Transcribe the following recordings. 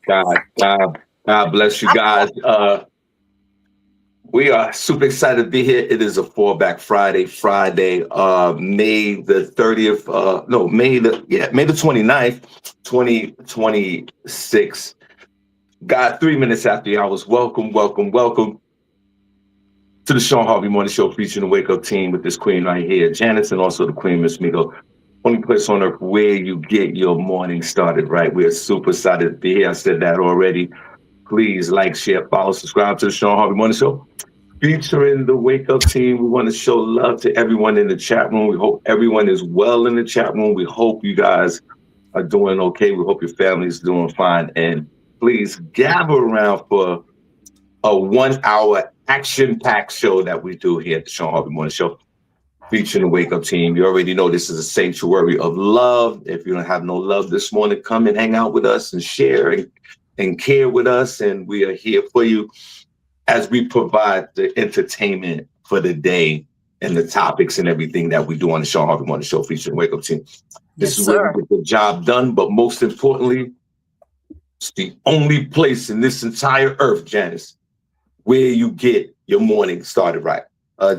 God bless you guys. We are super excited to be here. It is a Fallback Friday, May the 30th, no, May the 29th, 2026. God, 3 minutes after the hours. Welcome to the Shawn Harvey Morning Show featuring the Wake Up Team with this queen right here, Janice, and also the queen, Miss Miko. Only place on earth where you get your morning started right. We are super excited to be here. I said that already. Please like, share, follow, subscribe to the Shawn Harvey Morning Show featuring the Wake Up Team. We want to show love to everyone in the chat room. We hope everyone is well in the chat room. We hope you guys are doing okay. We hope your family is doing fine. And please gather around for a 1 hour action-packed show that we do here at the Shawn Harvey Morning Show featuring the Wake Up Team. You already know this is a sanctuary of love. If you don't have no love this morning, come and hang out with us and share and care with us. And we are here for you as we provide the entertainment for the day and the topics and everything that we do on the Shawn Harvey Morning Show featuring the Wake Up Team. This is where we get the job done, but most importantly, it's the only place in this entire earth, Janice, where you get your morning started right.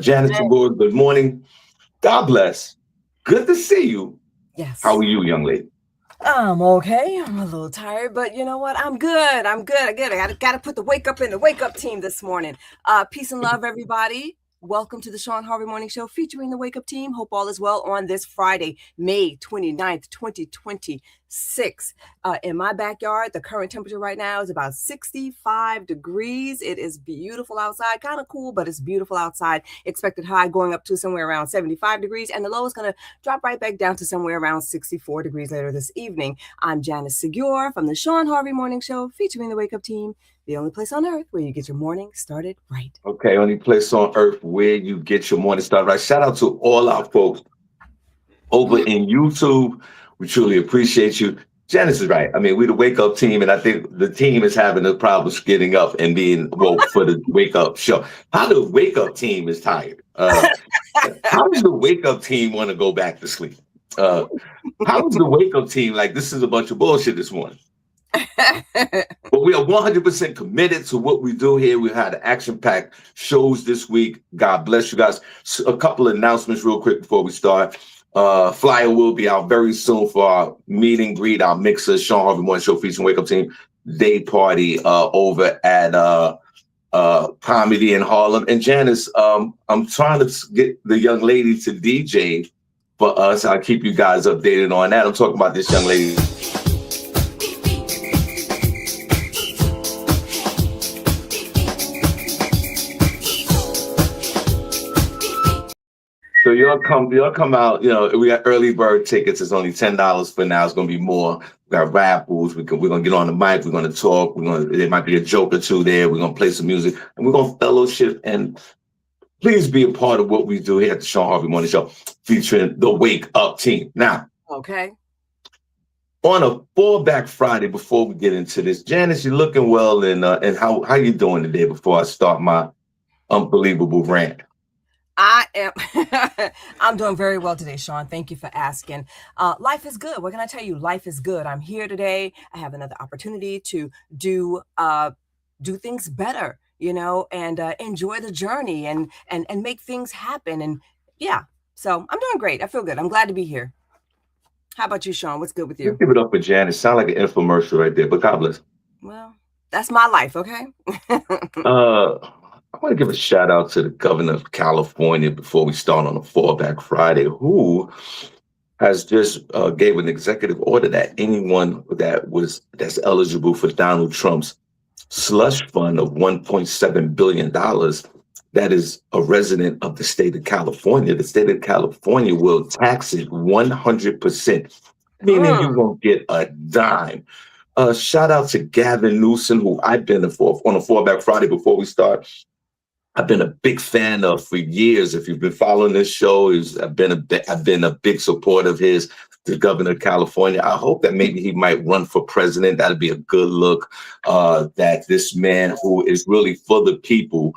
Janice, good morning. God bless. Good to see you. Yes. How are you, young lady? I'm okay. I'm a little tired, but you know what? I'm good. I gotta put the wake up in the Wake Up Team this morning. Peace and love, everybody. Welcome to the Shawn Harvey Morning Show featuring the Wake Up Team. Hope all is well on this Friday, May 29th, 2026. In my backyard, the current temperature right now is about 65 degrees. It is beautiful outside, kind of cool, but it's beautiful outside. Expected high going up to somewhere around 75 degrees, and the low is going to drop right back down to somewhere around 64 degrees later this evening. I'm Janice Segure from the Shawn Harvey Morning Show featuring the Wake Up Team. The only place on earth where you get your morning started right. Okay, only place on earth where you get your morning started right. Shout out to all our folks over in YouTube. We truly appreciate you. Janice is right. I mean, we the Wake Up Team, and I think the team is having a problem getting up and being woke for the Wake Up show. How the Wake Up Team is tired? How does the Wake Up Team want to go back to sleep? How does the Wake Up Team like this is a bunch of bullshit this morning? But we are 100% committed to what we do here. We had action-packed shows this week. God bless you guys. A couple of announcements real quick before we start. Flyer will be out very soon for our meet and greet, our mixer, Shawn Harvey Morning Show featuring Wake Up Team day party over at Comedy in Harlem. And Janice, I'm trying to get the young lady to DJ for us. I'll keep you guys updated on that. I'm talking about this young lady. So y'all come out. You know, we got early bird tickets. It's only $10 for now. It's gonna be more. We got raffles. We're gonna get on the mic. We're gonna talk. There might be a joke or two there. We're gonna play some music, and we're gonna fellowship. And please be a part of what we do here at the Shawn Harvey Morning Show, featuring the Wake Up Team. Now, okay. On a Fallback Friday, before we get into this, Janice, you're looking well, and how you doing today? Before I start my unbelievable rant. I'm doing very well today, Shawn. Thank you for asking. Life is good. What can I tell you? Life is good. I'm here today. I have another opportunity to do things better, you know, and enjoy the journey and make things happen. And yeah, so I'm doing great. I feel good. I'm glad to be here. How about you, Shawn? What's good with you? Let's give it up for Janice. Sound like an infomercial right there, but God bless. Well, that's my life, okay? I want to give a shout out to the governor of California before we start on a Fallback Friday, who has just gave an executive order that anyone that's eligible for Donald Trump's slush fund of $1.7 billion, that is a resident of the state of California. The state of California will tax it 100%, meaning you won't get a dime. Shout out to Gavin Newsom, who I've been on a Fallback Friday before we start. I've been a big fan of for years. If you've been following this show, I've been a big supporter of his, the governor of California. I hope that maybe he might run for president. That'd be a good look. That this man who is really for the people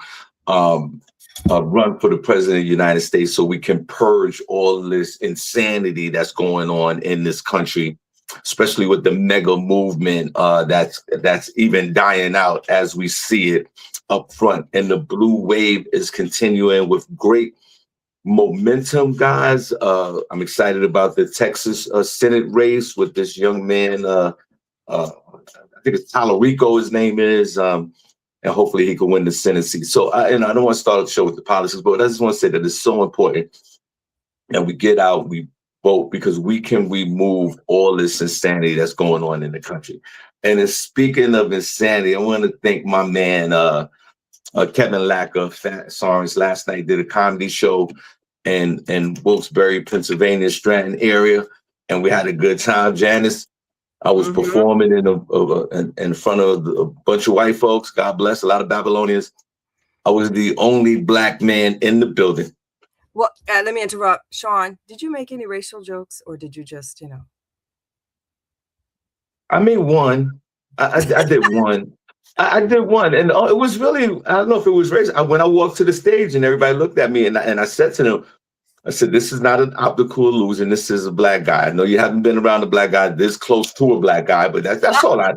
run for the president of the United States, so we can purge all this insanity that's going on in this country especially with the mega movement that's even dying out as we see it up front. And the blue wave is continuing with great momentum, guys. I'm excited about the Texas Senate race with this young man. I think it's Talarico, his name is. And hopefully he can win the Senate seat. So, I don't want to start the show with the politics, but I just want to say that it's so important that we get out, we vote, because we can remove all this insanity that's going on in the country. And speaking of insanity, I want to thank my man, Kevin Lacker, Fat Songs, last night did a comedy show in Wilkes-Barre, Pennsylvania, Stratton area, and we had a good time. Janice, I was performing in front of a bunch of white folks. God bless, a lot of Babylonians. I was the only Black man in the building. Well, let me interrupt. Shawn, did you make any racial jokes, or did you just, I made one. I did one. I did one, and it was really, I don't know if it was racist. When I walked to the stage and everybody looked at me, and I said to them, I said, this is not an optical illusion. This is a Black guy. I know you haven't been around a Black guy this close to a Black guy, but that's all I,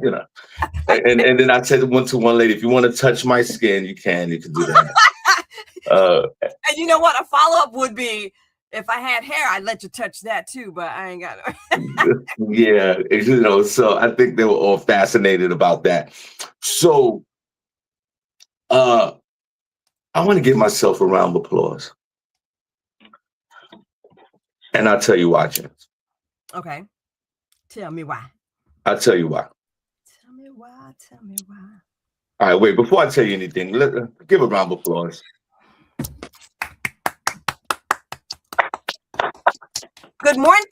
And then I said to one lady, if you want to touch my skin, you can do that. And you know what? A follow-up would be, if I had hair, I'd let you touch that too, but I ain't got it. Yeah, so I think they were all fascinated about that. So I want to give myself a round of applause. And I'll tell you why, James. Okay. Tell me why. I'll tell you why. Tell me why. Tell me why. All right, wait, before I tell you anything, give a round of applause. Good morning.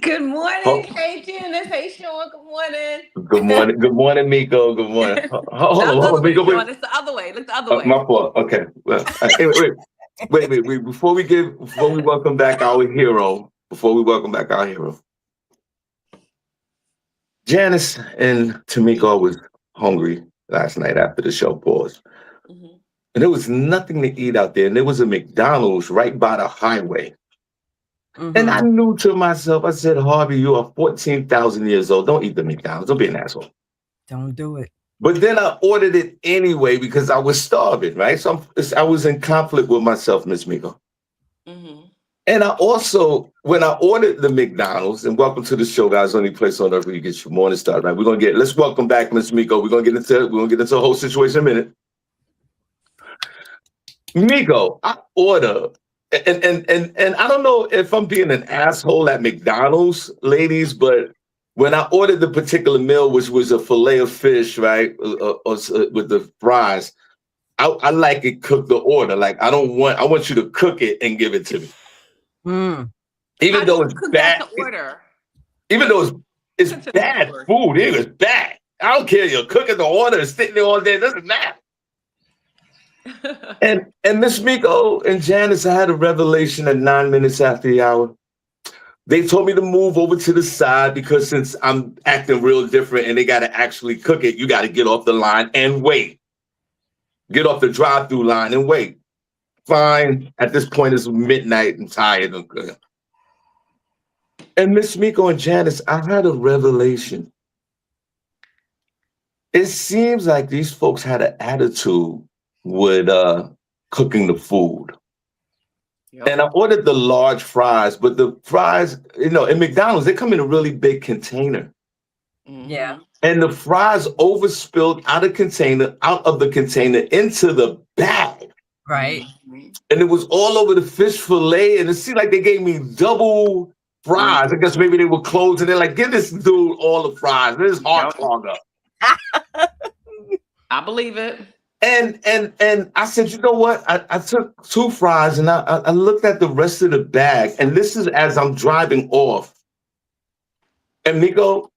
Good morning. Hey, Janice. Hey, Shawn. Good morning. Good morning. Good morning, Miko. Good morning. Hold on, Miko. Wait. It's the other way. Look the other way. My fault. Okay. Well, wait. Before we welcome back our hero, Janice and Tamiko was hungry last night after the show paused. Mm-hmm. And there was nothing to eat out there. And there was a McDonald's right by the highway. Mm-hmm. And I knew to myself, I said, Harvey, you are 14,000 years old. Don't eat the McDonald's. Don't be an asshole. Don't do it. But then I ordered it anyway because I was starving, right? So I was in conflict with myself, Miss Miko. Mm-hmm. And I also, when I ordered the McDonald's, and welcome to the show, guys, only place on earth where you get your morning start, right? Let's welcome back Miss Miko. We're gonna get into the whole situation in a minute. Miko, I order. And I don't know if I'm being an asshole at McDonald's, ladies, but when I ordered the particular meal, which was a fillet of fish, right, with the fries, I like it cooked the order. Like I want you to cook it and give it to me. Mm. Even though it's bad, even though it's bad food, it was bad. I don't care. You're cooking the order and sitting there all day. It doesn't matter. and Miss Miko and Janice, I had a revelation at 9 minutes after the hour. They told me to move over to the side because since I'm acting real different and they got to actually cook it, you got to get off the line and wait. Get off the drive-through line and wait. Fine. At this point, it's midnight and tired. And Miss Miko and Janice, I had a revelation. It seems like these folks had an attitude with cooking the food. Yep. And I ordered the large fries, but the fries, in McDonald's, they come in a really big container. Yeah. And the fries overspilled out of the container into the bag. Right. And it was all over the fish fillet. And it seemed like they gave me double fries. I guess maybe they were closed and they're like, give this dude all the fries. This is hard clog up. I believe it. And I said, you know what? I took 2 fries and I looked at the rest of the bag. And this is as I'm driving off. And Miko,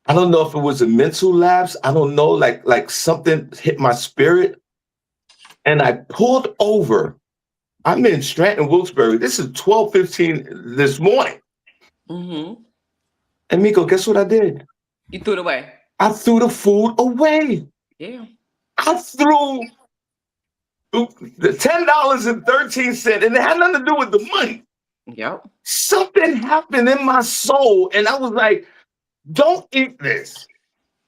I don't know if it was a mental lapse. I don't know, like something hit my spirit. And I pulled over. I'm in Stratton, Wilkes-Barre. This is 12:15 this morning. Mm-hmm. And Miko, guess what I did? You threw it away. I threw the food away. Yeah. I threw the $10.13, and it had nothing to do with the money. Yep. Something happened in my soul, and I was like, don't eat this.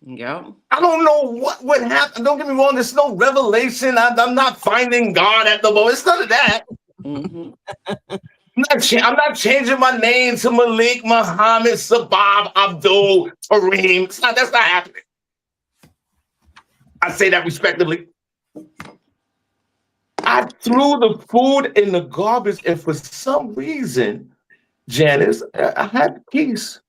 Yep. I don't know what would happen. Don't get me wrong. There's no revelation. I'm not finding God at the moment. It's none of that. Mm-hmm. I'm not changing my name to Malik, Muhammad, Sabab, Abdul, Kareem. That's not happening. I say that respectively. I threw the food in the garbage, and for some reason, Janice, I had peace.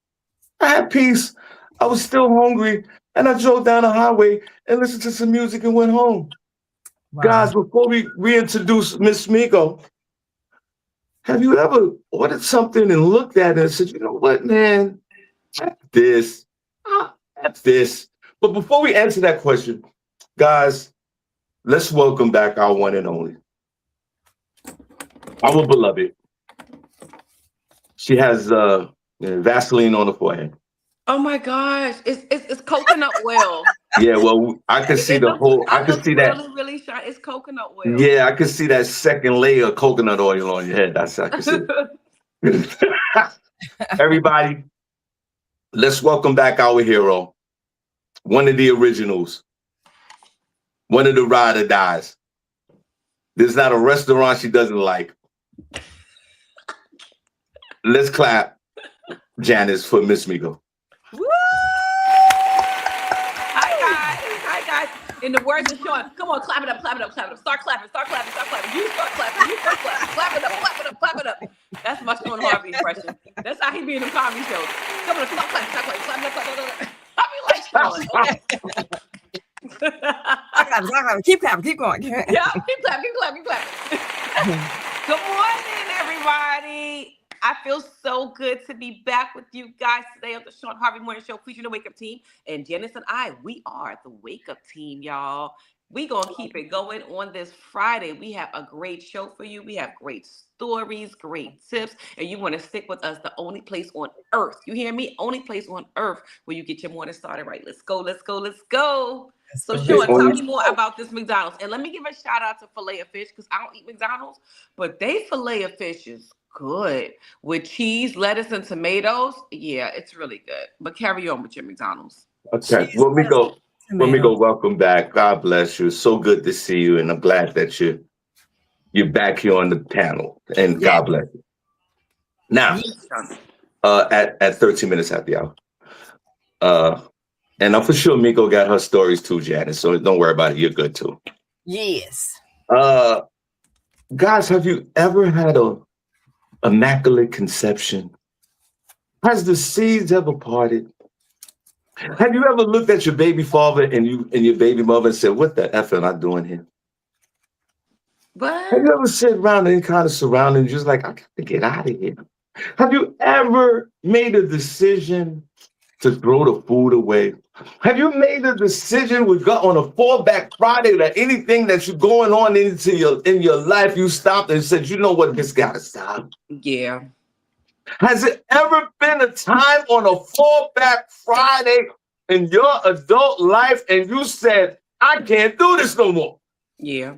I had peace. I was still hungry, and I drove down the highway and listened to some music and went home. Wow. Guys, before we reintroduce Miss Miko, have you ever ordered something and looked at it and said, you know what, man, that's this. That's this. But before we answer that question, guys, let's welcome back our one and only, our beloved. She has Vaseline on the forehead. Oh my gosh, it's coconut oil. Yeah, well, I can see the whole. I can see that. Really shiny. It's coconut oil. Yeah, I can see that second layer of coconut oil on your head. I can see it. Everybody, let's welcome back our hero, one of the originals, one of the ride or dies. There's not a restaurant she doesn't like. Let's clap, Janice, for Miss Miko. Woo! Hi guys. In the words of Shawn, come on, clap it up. Start clapping. You start clapping. Clap it up. That's my Shawn Harvey impression. That's how he be in the comedy shows. Come on, start clapping. I be like Shawn. Okay. Keep clapping. Keep going. Yeah, keep clapping. Good morning, everybody. I feel so good to be back with you guys today on the Shawn Harvey Morning Show featuring the Wake Up Team. And Janice and I, we are the Wake Up Team, y'all. We gonna keep it going on this Friday. We have a great show for you. We have great stories, great tips, and you want to stick with us, the only place on earth. You hear me? Only place on earth where you get your morning started right. Let's go. So Shawn, tell me more about this McDonald's. And let me give a shout out to Filet of Fish because I don't eat McDonald's, but they Filet of Fish is good with cheese, lettuce, and tomatoes. Yeah, it's really good. But carry on with your McDonald's. Okay, well, Miko, welcome back. God bless you. So good to see you, and I'm glad that you're back here on the panel. And God bless you. Now, at 13 minutes after the hour, and I'm for sure Miko got her stories too, Janice. So don't worry about it. You're good too. Yes. Guys, have you ever had a immaculate conception? Has the seeds ever parted? Have you ever looked at your baby father and your baby mother and said, what the F am I doing here? What? Have you ever sit around in kind of surroundings just like, I got to get out of here? Have you ever made a decision to throw the food away? Have you made a decision on a Fallback Friday that anything that's going on in your life, you stopped and said, you know what, this gotta stop? Yeah. Has it ever been a time on a Fallback Friday in your adult life and you said, I can't do this no more? Yeah.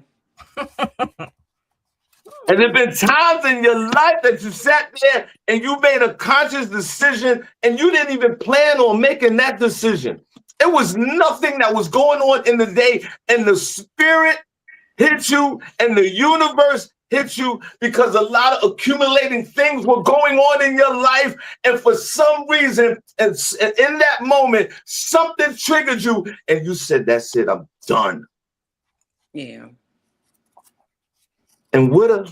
Has there been times in your life that you sat there and you made a conscious decision and you didn't even plan on making that decision? It was nothing that was going on in the day, and the spirit hit you and the universe hit you because a lot of accumulating things were going on in your life. And for some reason, and in that moment, something triggered you and you said, that's it, I'm done. Yeah. And what a,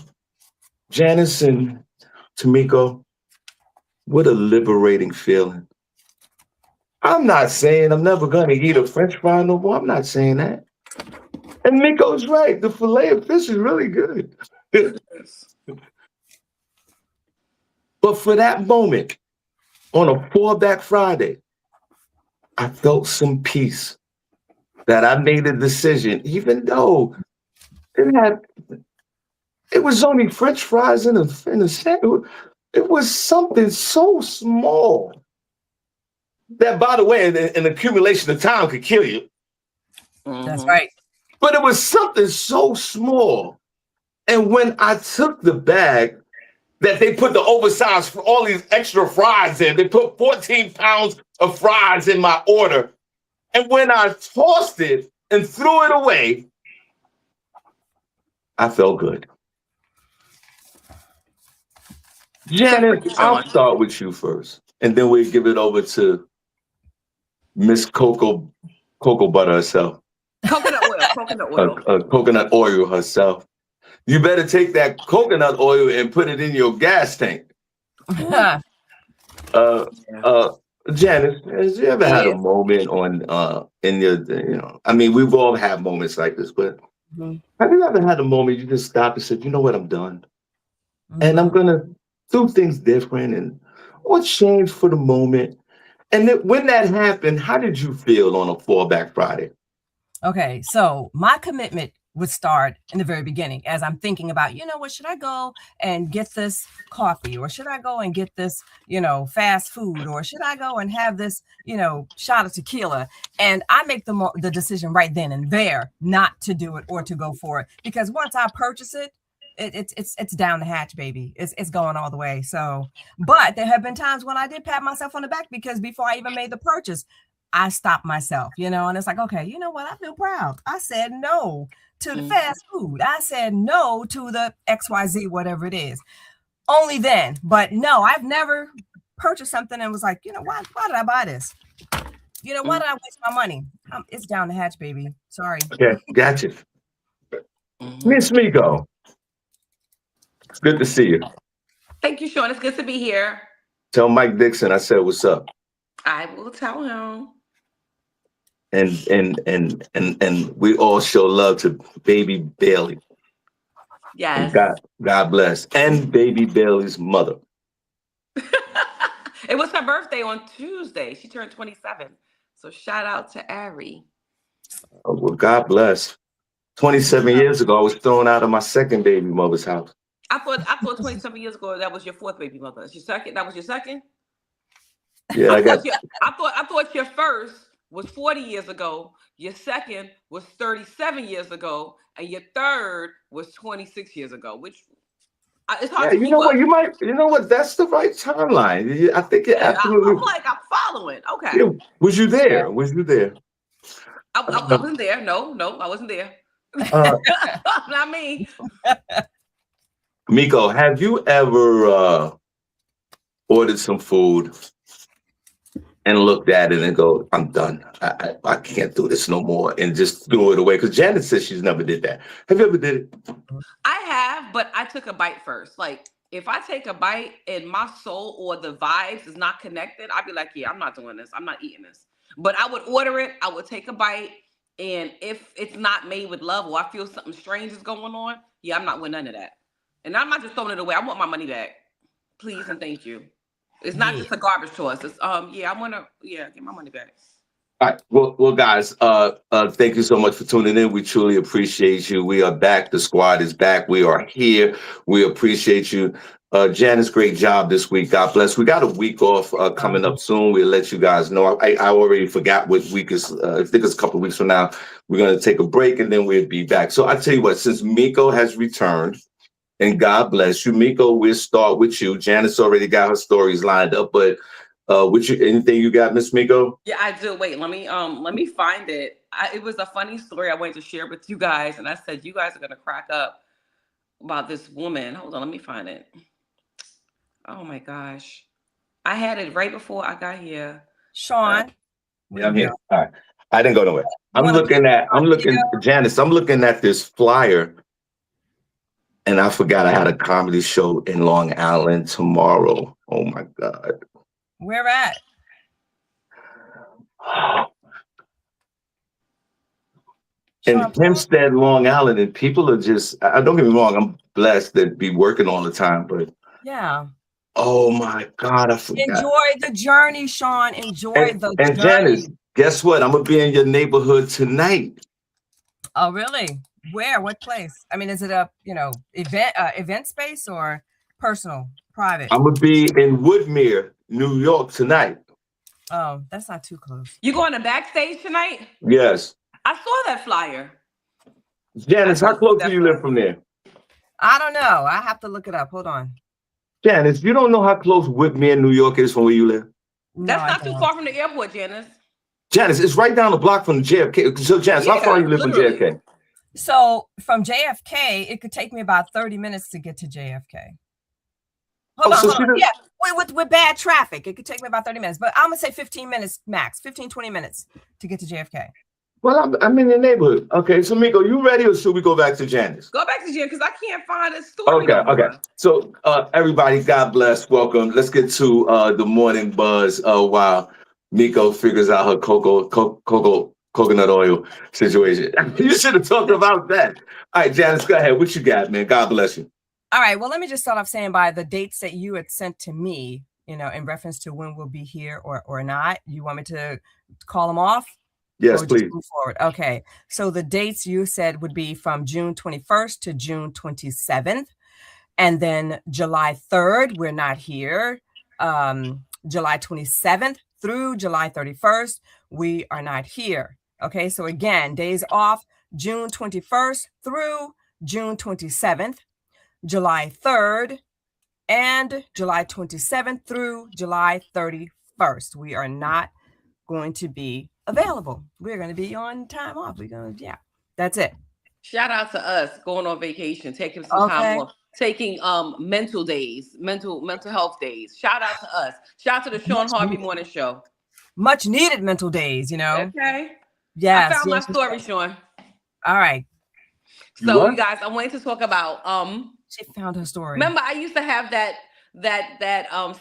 Janice and Tamiko, what a liberating feeling. I'm not saying I'm never going to eat a French fry no more. I'm not saying that. And Miko's right. The filet of fish is really good. But for that moment, on a Fallback Friday, I felt some peace that I made a decision, even though it was only French fries in a sandwich. It was something so small that, by the way, an accumulation of time could kill you. That's right. But it was something so small. And when I took the bag that they put the oversized, all these extra fries in. They put 14 pounds of fries in my order. And when I tossed it and threw it away, I felt good. Janice, I'll start with you first. And then we'll give it over to Miss Cocoa Butter herself. Coconut oil. Coconut oil herself. You better take that coconut oil and put it in your gas tank. Janice, has you ever had a moment in your, I mean, we've all had moments like this, but have you ever had a moment you just stopped and said, you know what, I'm done. And I'm gonna do things different and or change for the moment. And then when that happened, how did you feel on a Fallback Friday? Okay, so my commitment would start in the very beginning as I'm thinking about, you know what, should I go and get this coffee, or should I go and get this, fast food, or should I go and have this, shot of tequila? And I make the decision right then and there not to do it or to go for it, because once I purchase it, it's down the hatch, baby. It's going all the way. So, but there have been times when I did pat myself on the back, because before I even made the purchase, I stopped myself, and it's like, okay, you know what? I feel proud. I said no to the fast food. I said no to the XYZ, whatever it is. Only then. But no, I've never purchased something and was like, why did I buy this? Why did I waste my money? It's down the hatch, baby. Sorry. Okay, gotcha. Miss Miko, it's good to see you. Thank you, Shawn. It's good to be here. Tell Mike Dixon I said what's up. I will tell him. And we all show love to baby Bailey. Yes. God bless. And baby Bailey's mother. It was her birthday on Tuesday. She turned 27. So shout out to Ari. Oh, well, God bless. 27 years ago, I was thrown out of my second baby mother's house. I thought 27 years ago that was your fourth baby mother. That's your second. That was your second. Yeah, I thought your first was 40 years ago. Your second was 37 years ago, and your third was 26 years ago. Which it's hard to keep up. You know what? That's the right timeline. I think it absolutely. I'm following. Okay. Yeah. Was you there? I wasn't there. No, I wasn't there. Not me. Miko, have you ever ordered some food and looked at it and go, I'm done. I can't do this no more, and just threw it away? Because Janet says she's never did that. Have you ever did it? I have, but I took a bite first. Like, if I take a bite and my soul or the vibes is not connected, I'd be like, yeah, I'm not doing this. I'm not eating this. But I would order it. I would take a bite. And if it's not made with love, or I feel something strange is going on, yeah, I'm not with none of that. And I'm not just throwing it away. I want my money back. Please and thank you. It's not just a garbage toss. It's I want to get my money back. All right. Well, guys, thank you so much for tuning in. We truly appreciate you. We are back. The squad is back. We are here. We appreciate you. Janice, great job this week. God bless. We got a week off coming up soon. We'll let you guys know. I already forgot what week is. I think it's a couple of weeks from now. We're going to take a break and then we'll be back. So I tell you what, since Miko has returned, and God bless you, Miko, we'll start with you. Janice already got her stories lined up, but anything you got, Miss Miko? Yeah, I do. Wait, let me find it. It was a funny story I wanted to share with you guys, and I said you guys are gonna crack up about this woman. Hold on, let me find it. Oh my gosh, I had it right before I got here. Shawn, yeah, I'm here. All right, I didn't go nowhere. Janice, I'm looking at this flyer. And I forgot I had a comedy show in Long Island tomorrow. Oh my God. Where at? In Hempstead, Long Island. And people are just, don't get me wrong, I'm blessed to be working all the time, but yeah. Oh my God, I forgot. Enjoy the journey, Shawn. Enjoy the journey. And Janice, guess what? I'm gonna be in your neighborhood tonight. Oh, really? Where? What place? I mean, is it a event space or personal, private? I'm gonna be in Woodmere, New York tonight. Oh, that's not too close. You going to backstage tonight? Yes. I saw that flyer. Janice, how close do you live from there? I don't know. I have to look it up. Hold on. Janice, you don't know how close Whitman, New York is from where you live? No, That's I not too don't. far from the airport, Janice. Janice, it's right down the block from JFK. So, Janice, how far you live literally. from JFK? So from JFK, it could take me about 30 minutes to get to JFK. Hold on. Yeah, with bad traffic, it could take me about 30 minutes. But I'm going to say 15 minutes max, 15, 20 minutes to get to JFK. Well, I'm in the neighborhood. Okay, so Miko, you ready or should we go back to Janice? Go back to Janice because I can't find a story. Okay. So, everybody, God bless. Welcome. Let's get to the morning buzz while Miko figures out her coconut oil situation. You should have talked about that. All right, Janice, go ahead. What you got, man? God bless you. All right. Well, let me just start off saying by the dates that you had sent to me, in reference to when we'll be here or not. You want me to call them off? Yes, please. Move forward. Okay. So the dates you said would be from June 21st to June 27th. And then July 3rd, we're not here. July 27th through July 31st, we are not here. Okay. So again, days off, June 21st through June 27th, July 3rd, and July 27th through July 31st. We are not going to be available. We're going to be on time off. That's it. Shout out to us going on vacation, taking some time off, taking mental days, mental health days. Shout out to us. Shout out to the Shawn Harvey Morning Show. Much needed mental days, Okay. Yes. I found my story, Shawn. All right. So you guys, I wanted to talk about she found her story. Remember, I used to have that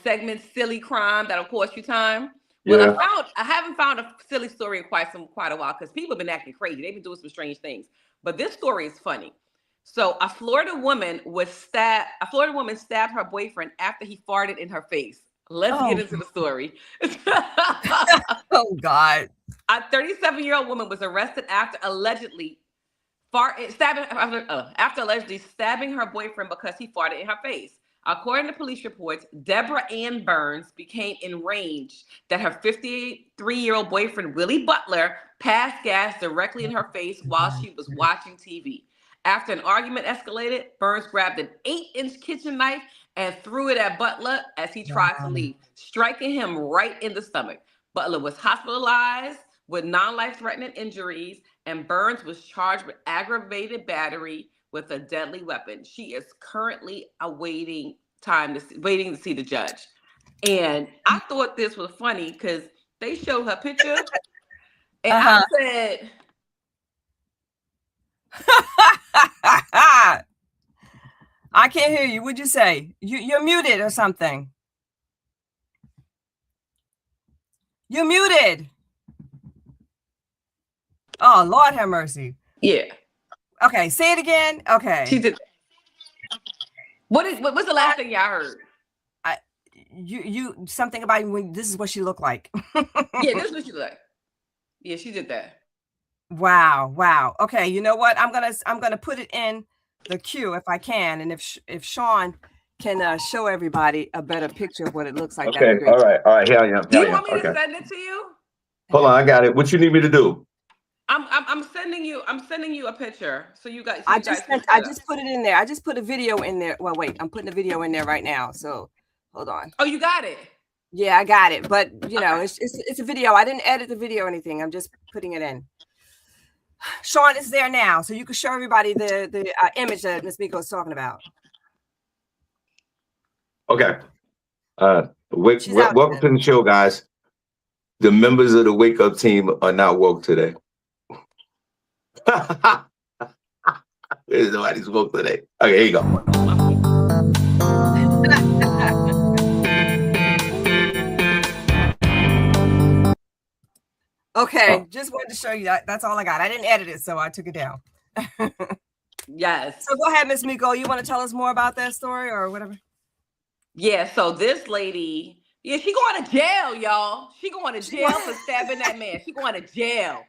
segment, Silly Crime, that'll cost you time. Well, I haven't found a silly story in quite a while because people have been acting crazy. They've been doing some strange things. But this story is funny. So a Florida woman stabbed her boyfriend after he farted in her face. Let's get into the story. Oh God. A 37-year-old woman was arrested after allegedly stabbing her boyfriend because he farted in her face. According to police reports, Deborah Ann Burns became enraged that her 53-year-old boyfriend, Willie Butler, passed gas directly in her face while she was watching TV. After an argument escalated, Burns grabbed an 8-inch kitchen knife and threw it at Butler as he tried to leave, striking him right in the stomach. Butler was hospitalized with non-life-threatening injuries, and Burns was charged with aggravated battery with a deadly weapon. She is currently waiting to see the judge. And I thought this was funny because they showed her picture, and I said, I can't hear you. What'd you say? You're muted or something. You're muted. Oh, Lord have mercy. Yeah. Okay, say it again. Okay. She did. What's the last thing y'all heard? You something about when this is what she looked like. Yeah, this is what she looked like. Yeah, she did that. Wow. Okay, you know what? I'm gonna put it in the queue if I can, and if Shawn can show everybody a better picture of what it looks like. Okay. All right. Here I am. Do you want me to send it to you? Hold on, I got it. What you need me to do? I'm sending you a picture so you guys. I just put it in there. I just put a video in there. Well, wait, I'm putting a video in there right now. So hold on. Oh, you got it. Yeah, I got it. But it's a video. I didn't edit the video or anything. I'm just putting it in. Shawn is there now, so you can show everybody the image that Miss Miko is talking about. Okay. Welcome to the show, guys. The members of the Wake Up team are not woke today. There's nobody's woke today. Okay, here you go. Okay, just wanted to show you that. That's all I got. I didn't edit it, so I took it down. Yes. So go ahead, Miss Miko. You want to tell us more about that story or whatever? Yeah. So this lady, she going to jail, y'all. She going to jail for stabbing that man. She going to jail.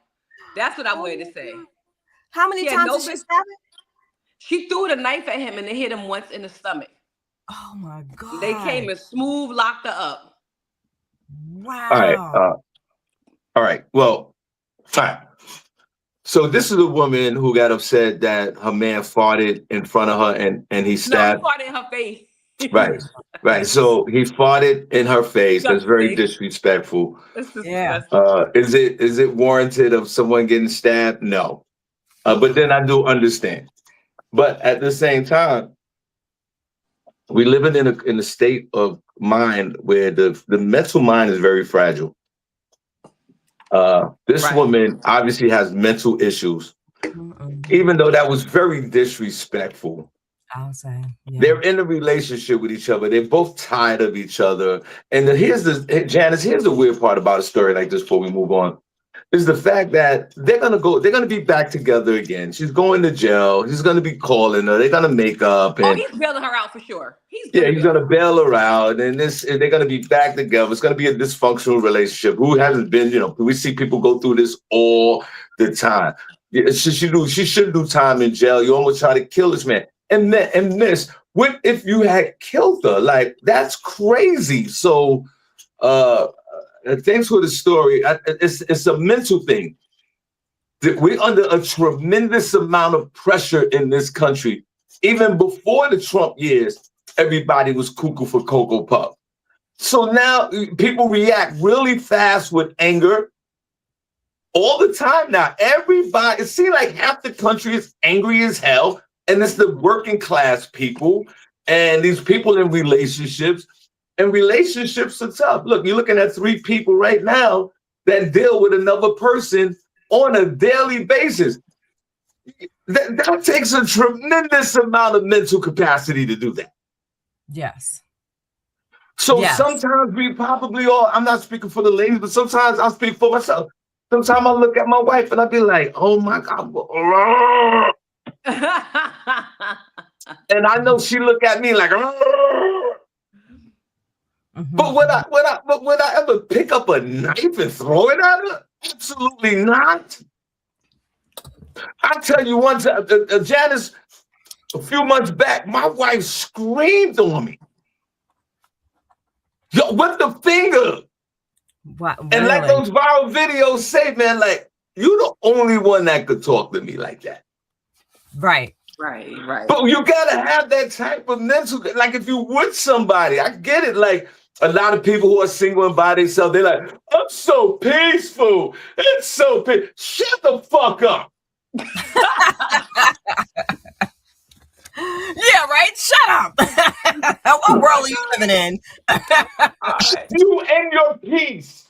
That's what I wanted to say. How many times did she stab him? She threw the knife at him and it hit him once in the stomach. Oh my God. They came and smooth locked her up. Wow. All right. Well, fine. So this is a woman who got upset that her man farted in front of her and he stabbed. No, he farted in her face. Right. So he farted in her face. That's very disrespectful. That's Yeah. Is it warranted of someone getting stabbed? No. But then I do understand. But at the same time, we living in a state of mind where the mental mind is very fragile. This woman obviously has mental issues, even though that was very disrespectful. I'll say, yeah. They're in a relationship with each other. They're both tired of each other. And Janice, here's the weird part about a story like this before we move on, is the fact that they're gonna be back together again. She's going to jail. He's gonna be calling her. They're gonna make up. And, he's bailing her out for sure. He's gonna bail her out, and they're gonna be back together. It's gonna be a dysfunctional relationship. Who hasn't been? We see people go through this all the time. She should do time in jail. You almost try to kill this man. And miss, what if you had killed her? Like, that's crazy. So thanks for the story. It's a mental thing. We're under a tremendous amount of pressure in this country. Even before the Trump years, everybody was cuckoo for Cocoa Puff. So now people react really fast with anger all the time now. Everybody, it seems like half the country is angry as hell. And it's the working class people and these people in relationships. And relationships are tough. Look, you're looking at 3 people right now that deal with another person on a daily basis. That takes a tremendous amount of mental capacity to do that. Yes. So sometimes we probably all, I'm not speaking for the ladies, but sometimes I'll speak for myself. Sometimes I look at my wife and I'll be like, oh my God. And I know she look at me like, but would I ever pick up a knife and throw it at her? Absolutely not. I'll tell you one time, Janice, a few months back, my wife screamed on me. Yo, with the finger. Wow, and really? like those viral videos say, man, like, you the only one that could talk to me like that. Right. But you gotta have that type of mental, like if you with somebody, I get it. Like a lot of people who are single and by themselves, they're like, I'm so peaceful. It's so peaceful. Shut the fuck up. Yeah, right? Shut up. What world are you living in? You and your peace.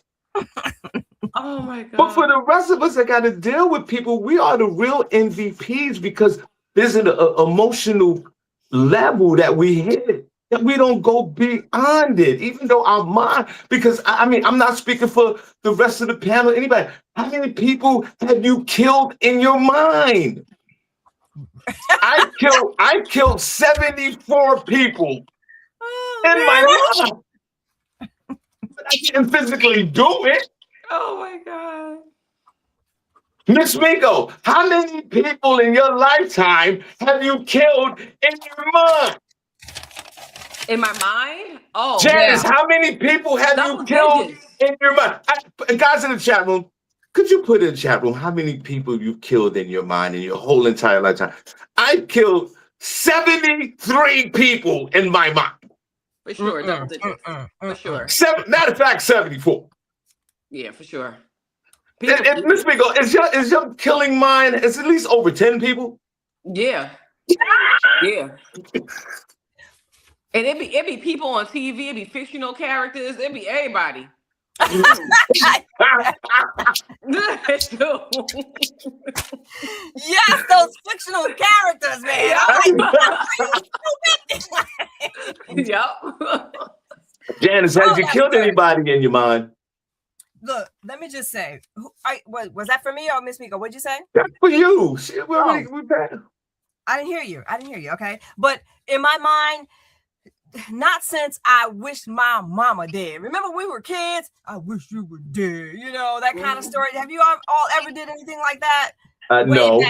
Oh my God. But for the rest of us that got to deal with people, we are the real MVPs because there's an emotional level that we hit that we don't go beyond it, even though our mind, because I mean, I'm not speaking for the rest of the panel, anybody. How many people have you killed in your mind? I killed 74 people in my life. I didn't physically do it. Oh my God. Miss Miko, how many people in your lifetime have you killed in your mind? In my mind? Oh, Janice, how many people have you killed in your mind? Guys in the chat room, could you put in the chat room how many people you've killed in your mind in your whole entire lifetime? I killed 73 people in my mind. For sure, double digits. For sure. Matter of fact, 74. Yeah, for sure. Miss Miko, is your killing mind is at least over 10 people? Yeah. Yeah. And it be people on TV, it be fictional characters, it be everybody. Yes, those fictional characters, man. Yep. Janice, have you killed anybody in your mind? Look, let me just say, was that for me or Miss Miko? What'd you say? That's for you. I didn't hear you. Okay. But in my mind, not since I wish my mama dead. Remember we were kids? I wish you were dead. You know, that kind of story. Have you all ever did anything like that? No.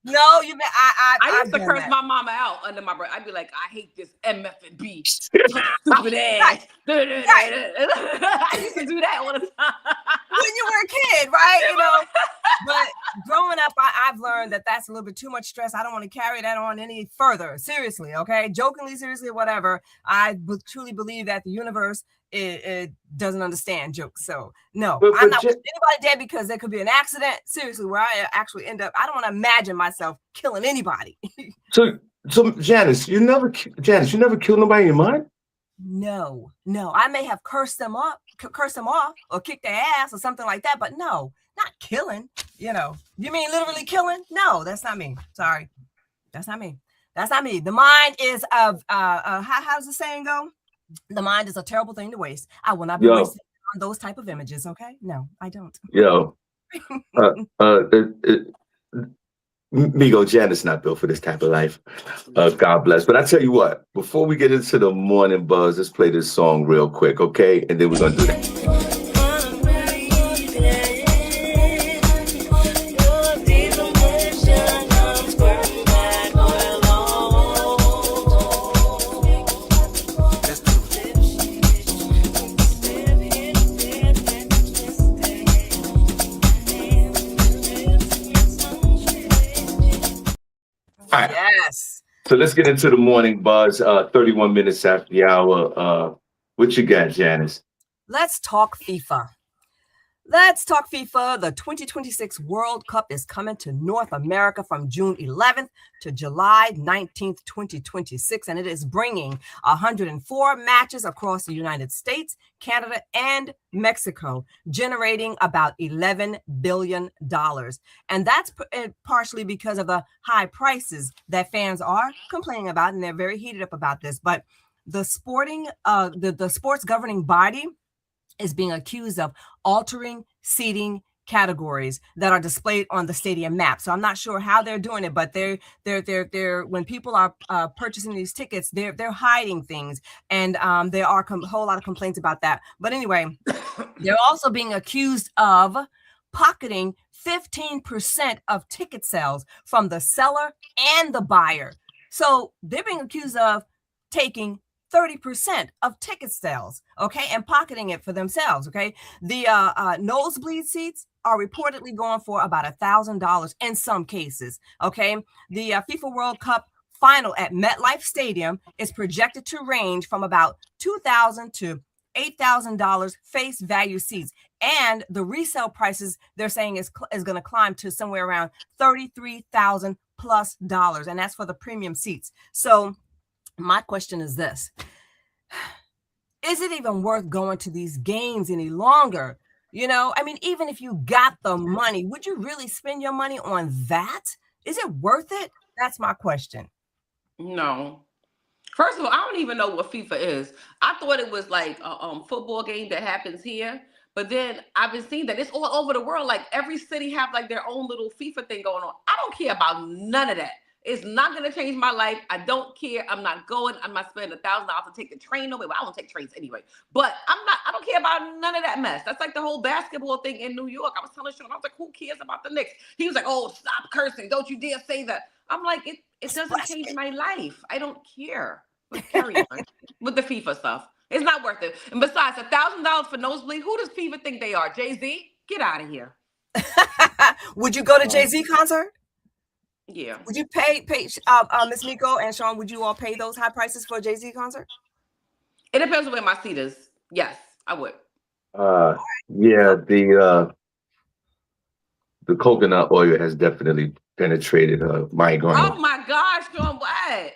No, you mean I used to I've done curse that. my mama out under my breath. I'd be like, I hate this MF&B, stupid ass. I used to do that all the time. When you were a kid, right? You know, but growing up, I've learned that that's a little bit too much stress. I don't want to carry that on any further. Seriously, okay? Jokingly, seriously, whatever. I truly believe that the universe it doesn't understand jokes. So no, I'm not wishing anybody dead because there could be an accident. Seriously, where I actually end up. I don't want to imagine myself killing anybody. So Janice, you never killed nobody in your mind? No, I may have cursed them off, or kicked their ass or something like that, but no, not killing. You know, you mean literally killing? No, that's not me. Sorry, that's not me. That's not me. The mind is of how does the saying go? The mind is a terrible thing to waste. I will not be wasting on those type of images. Okay, no, I don't. Miko, Janice not built for this type of life. God bless. But I tell you what, before we get into the morning buzz, let's play this song real quick, okay? And then we're gonna do that. All right. Yes. So let's get into the morning buzz. 31 minutes after the hour. What you got, Janice? Let's talk FIFA. Let's talk FIFA. The 2026 World Cup is coming to North America from June 11th to July 19th, 2026, and it is bringing 104 matches across the United States, Canada, and Mexico, generating about $11 billion. And that's partially because of the high prices that fans are complaining about, and they're very heated up about this. But the sports governing body is being accused of altering seating categories that are displayed on the stadium map. So I'm not sure how they're doing it, but they're when people are purchasing these tickets, they're hiding things, and there are a whole lot of complaints about that. But anyway, they're also being accused of pocketing 15% of ticket sales from the seller and the buyer. So they're being accused of taking 30% of ticket sales, okay, and pocketing it for themselves, okay? The nosebleed seats are reportedly going for about $1,000 in some cases, okay? The FIFA World Cup final at MetLife Stadium is projected to range from about $2,000 to $8,000 face value seats, and the resale prices they're saying is going to climb to somewhere around $33,000 plus, and that's for the premium seats. So my question is this: is it even worth going to these games any longer? You know, I mean, even if you got the money, would you really spend your money on that? Is it worth it? That's my question. No. First of all, I don't even know what FIFA is. I thought it was like a football game that happens here. But then I've been seeing that it's all over the world. Like every city have like their own little FIFA thing going on. I don't care about none of that. It's not going to change my life. I don't care. I'm not going. I'm not spending $1,000 to take the train away. Well, I don't take trains anyway. But I don't care about none of that mess. That's like the whole basketball thing in New York. I was telling Shawn, I was like, who cares about the Knicks? He was like, oh, stop cursing. Don't you dare say that. I'm like, it doesn't change my life. I don't care. But carry on with the FIFA stuff. It's not worth it. And besides, $1,000 for nosebleed, who does FIFA think they are? Jay-Z? Get out of here. Would you go to Jay-Z concert? Yeah. Would you pay Miss Miko and Shawn, would you all pay those high prices for a Jay-Z concert? It depends on where my seat is. Yes, I would. Yeah, the coconut oil has definitely penetrated her mind. Oh my gosh, Shawn, what?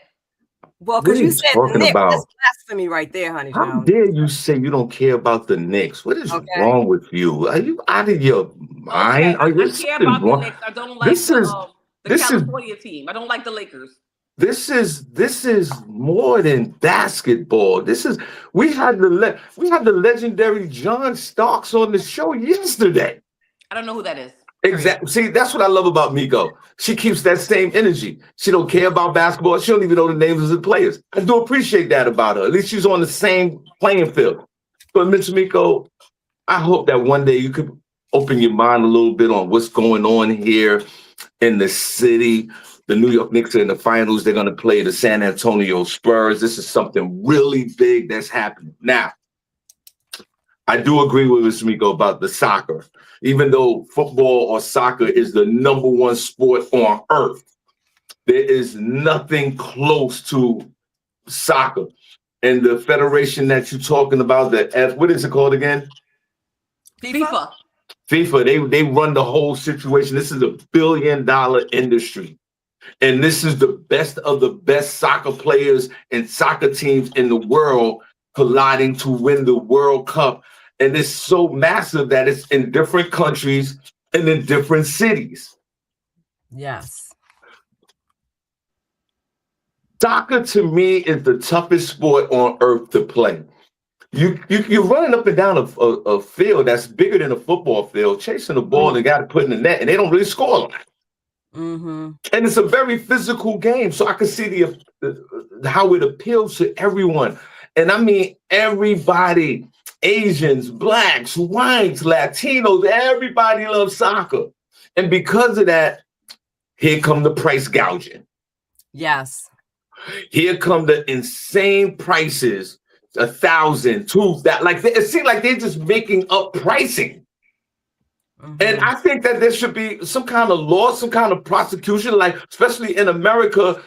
Well, because you said the Knicks, that's blasphemy right there, honey. How dare you say you don't care about the Knicks? What is wrong with you? Are you out of your mind? I care about the Knicks. I don't like the California team. I don't like the Lakers. This is more than basketball. We had the legendary John Starks on the show yesterday. I don't know who that is. Exactly. See, that's what I love about Miko. She keeps that same energy. She don't care about basketball. She don't even know the names of the players. I do appreciate that about her. At least she's on the same playing field. But Miss Miko, I hope that one day you could open your mind a little bit on what's going on here in the city. The New York Knicks are in the finals. They're going to play the San Antonio Spurs. This is something really big that's happening. Now, I do agree with Ms. Miko about the soccer. Even though football or soccer is the number one sport on earth, there is nothing close to soccer. And the federation that you're talking about, what is it called again? FIFA. FIFA, they run the whole situation. This is a $1 billion industry. And this is the best of the best soccer players and soccer teams in the world colliding to win the World Cup. And it's so massive that it's in different countries and in different cities. Yes. Soccer to me is the toughest sport on earth to play. You're running up and down a field that's bigger than a football field, chasing the ball and got to put in the net, and they don't really score a lot. Mm-hmm. And it's a very physical game, so I can see how it appeals to everyone. And I mean everybody, Asians, blacks, whites, Latinos, everybody loves soccer. And because of that, here come the price gouging. Yes. Here come the insane prices, 1,000, 2,000. Like it seems like they're just making up pricing. Mm-hmm. And I think that there should be some kind of law, some kind of prosecution, like especially in America.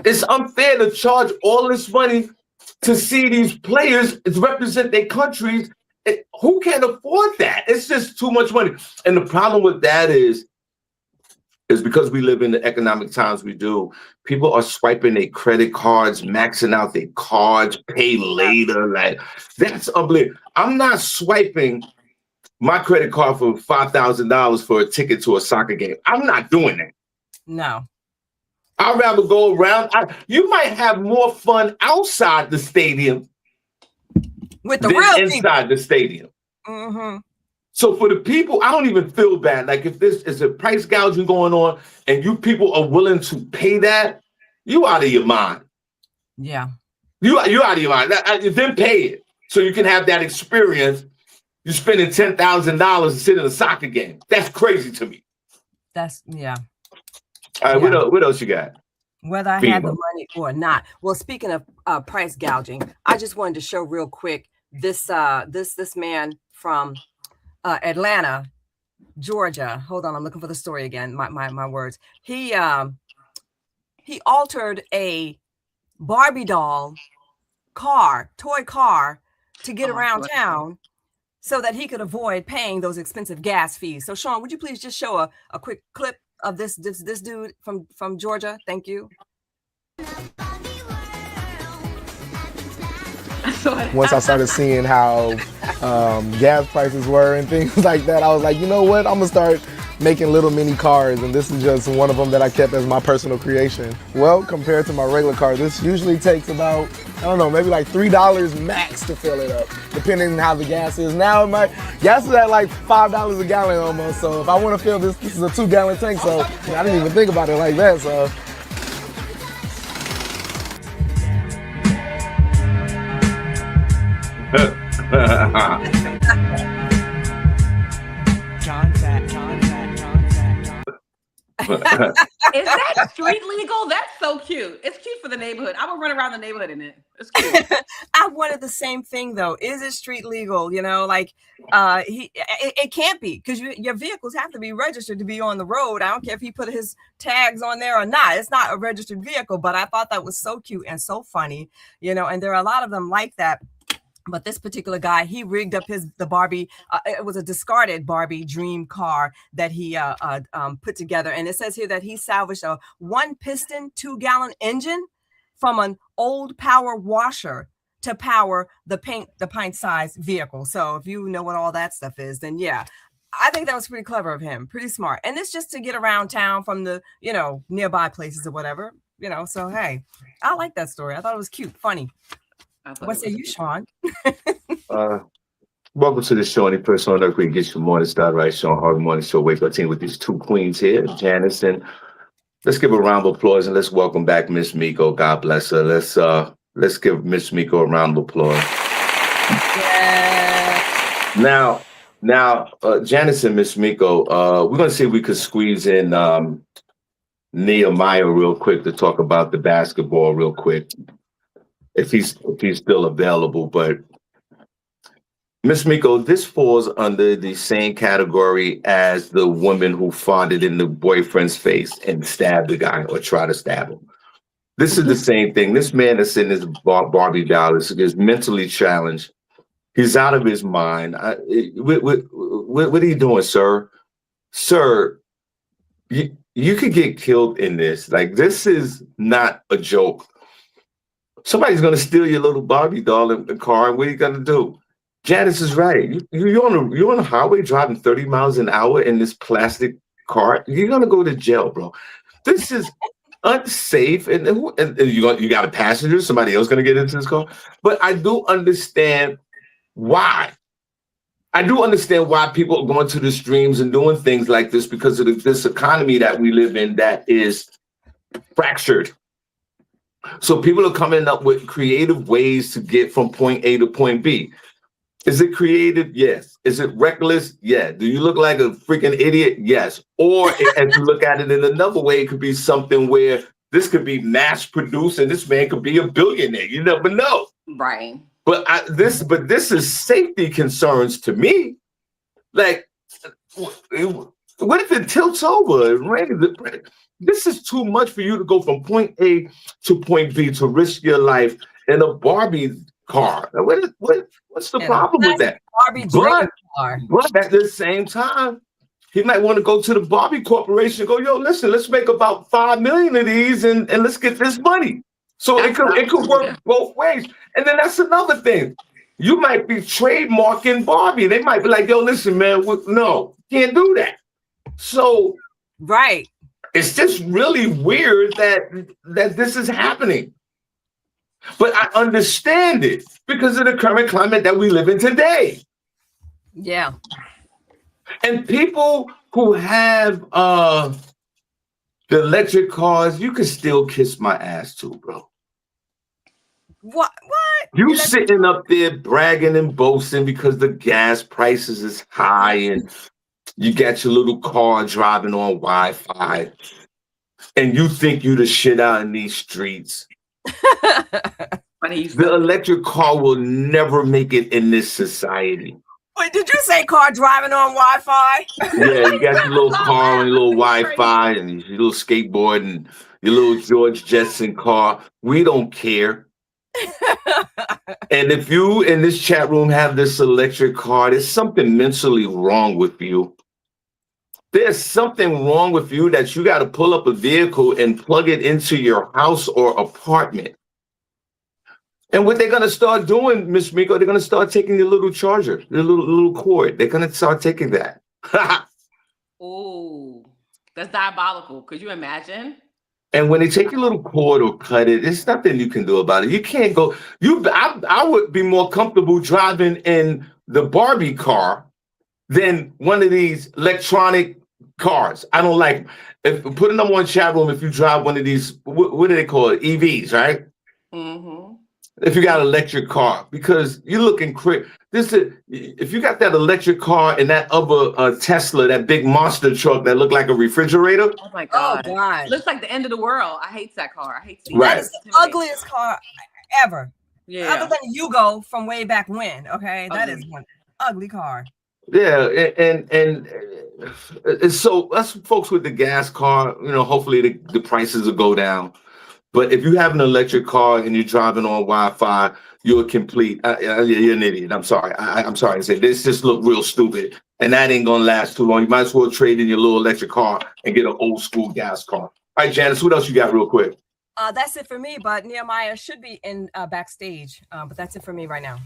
It's unfair to charge all this money to see these players represent their countries. Who can afford that? It's just too much money. And the problem with that is because we live in the economic times we do. People are swiping their credit cards, maxing out their cards, pay later. Like that's unbelievable. I'm not swiping my credit card for $5,000 for a ticket to a soccer game. I'm not doing that. No. I'd rather go around. You might have more fun outside the stadium with the than real inside people. The stadium. Mm-hmm. So for the people, I don't even feel bad. Like if this is a price gouging going on and you people are willing to pay that, you out of your mind. Yeah. You out of your mind. Then pay it so you can have that experience. You're spending $10,000 to sit in a soccer game. That's crazy to me. Yeah. All right, yeah. What else you got? Whether I had the money or not. Well, speaking of price gouging, I just wanted to show real quick this man from Atlanta, Georgia. Hold on, I'm looking for the story again. My words. He altered a Barbie doll toy car to get around town so that he could avoid paying those expensive gas fees. So Shawn, would you please just show a quick clip of this dude from Georgia? Thank you. Once I started seeing how gas prices were and things like that, I was like, you know what? I'm gonna start making little mini cars, and this is just one of them that I kept as my personal creation. Well, compared to my regular car, this usually takes about, I don't know, maybe like $3 max to fill it up, depending on how the gas is. Now my gas is at like $5 a gallon almost, so if I want to fill this is a 2-gallon tank, so I didn't even think about it like that, so. Is that street legal? That's so cute. It's cute for the neighborhood. I would run around the neighborhood in it. It's cute. I wanted the same thing though. Is it street legal? You know, like it can't be, because your vehicles have to be registered to be on the road. I don't care if he put his tags on there or not. It's not a registered vehicle, but I thought that was so cute and so funny, you know, and there are a lot of them like that. But this particular guy, he rigged up the Barbie. It was a discarded Barbie dream car that he put together. And it says here that he salvaged a 1-piston, 2-gallon engine from an old power washer to power the pint-sized vehicle. So if you know what all that stuff is, then yeah, I think that was pretty clever of him, pretty smart. And it's just to get around town from the, you know, nearby places or whatever, you know. So hey, I like that story. I thought it was cute, funny. What say you, Shawn? Welcome to the show. Any person on earth we get your morning started right. Shawn Harvey Morning Show Wake Up Team with these two queens here, Janice, and let's give a round of applause and let's welcome back Miss Miko. God bless her. Let's give Miss Miko a round of applause. Yeah. Now, Now, Janice and Miss Miko, we're going to see if we could squeeze in Nehemiah real quick to talk about the basketball real quick, if he's still available. But Miss Miko, this falls under the same category as the woman who farted in the boyfriend's face and stabbed the guy or tried to stab him. This is the same thing. This man that's in this Barbie doll is mentally challenged. He's out of his mind. What are you doing, sir? Sir, you could get killed in this. Like, this is not a joke. Somebody's going to steal your little Barbie doll in the car, and what are you going to do? Janice is right. You're on a highway driving 30 miles an hour in this plastic car. You're going to go to jail, bro. This is unsafe. And you got a passenger, somebody else going to get into this car. But I do understand why. I do understand why people are going to the streams and doing things like this because of this economy that we live in that is fractured. So people are coming up with creative ways to get from point A to point B. Is it creative? Yes. Is it reckless? Yeah. Do you look like a freaking idiot? Yes. Or if you look at it in another way, it could be something where this could be mass produced and this man could be a billionaire. You never know. Right. But this is safety concerns to me. Like, what if it tilts over? This is too much for you to go from point A to point B to risk your life in a Barbie car. What's the problem with that? Barbie dream car. But at the same time, he might want to go to the Barbie Corporation and go, yo, listen, let's make about 5 million of these and let's get this money. So it could work both ways. And then that's another thing. You might be trademarking Barbie. They might be like, yo, listen, man, no, can't do that. So right. It's just really weird that this is happening. But I understand it because of the current climate that we live in today. Yeah. And people who have the electric cars, you can still kiss my ass too, bro. What? You sitting up there bragging and boasting because the gas prices is high and you got your little car driving on Wi-Fi and you think you the shit out in these streets. The electric car will never make it in this society. Wait, did you say car driving on Wi-Fi? Yeah, you got your little car and your little Wi-Fi and your little skateboard and your little George Jetson car. We don't care. And if you in this chat room have this electric car, there's something mentally wrong with you. There's something wrong with you that you got to pull up a vehicle and plug it into your house or apartment. And what they're going to start doing, Miss Miko, they're going to start taking your little charger, your little cord. They're going to start taking that. Oh, that's diabolical. Could you imagine? And when they take your little cord or cut it, there's nothing you can do about it. You can't go. I would be more comfortable driving in the Barbie car than one of these electronic cars. I don't like. Put a number one chat room if you drive one of these. What do they call it? EVs, right? Mm-hmm. If you got an electric car, because you're looking quick. If you got that electric car and that other Tesla, that big monster truck that looked like a refrigerator. Oh my God. Oh God. Looks like the end of the world. I hate that car. I hate seeing Right. That is the ugliest car ever. Yeah. Other than Yugo from way back when. Okay. That is one ugly car. Yeah, and so us folks with the gas car, hopefully the prices will go down. But if you have an electric car and you're driving on Wi-Fi, you're a complete, you're an idiot. I'm sorry. I'm sorry to say this just look real stupid. And that ain't gonna last too long. You might as well trade in your little electric car and get an old school gas car. All right, Janice, what else you got real quick? That's it for me, but Nehemiah should be in backstage. But that's it for me right now.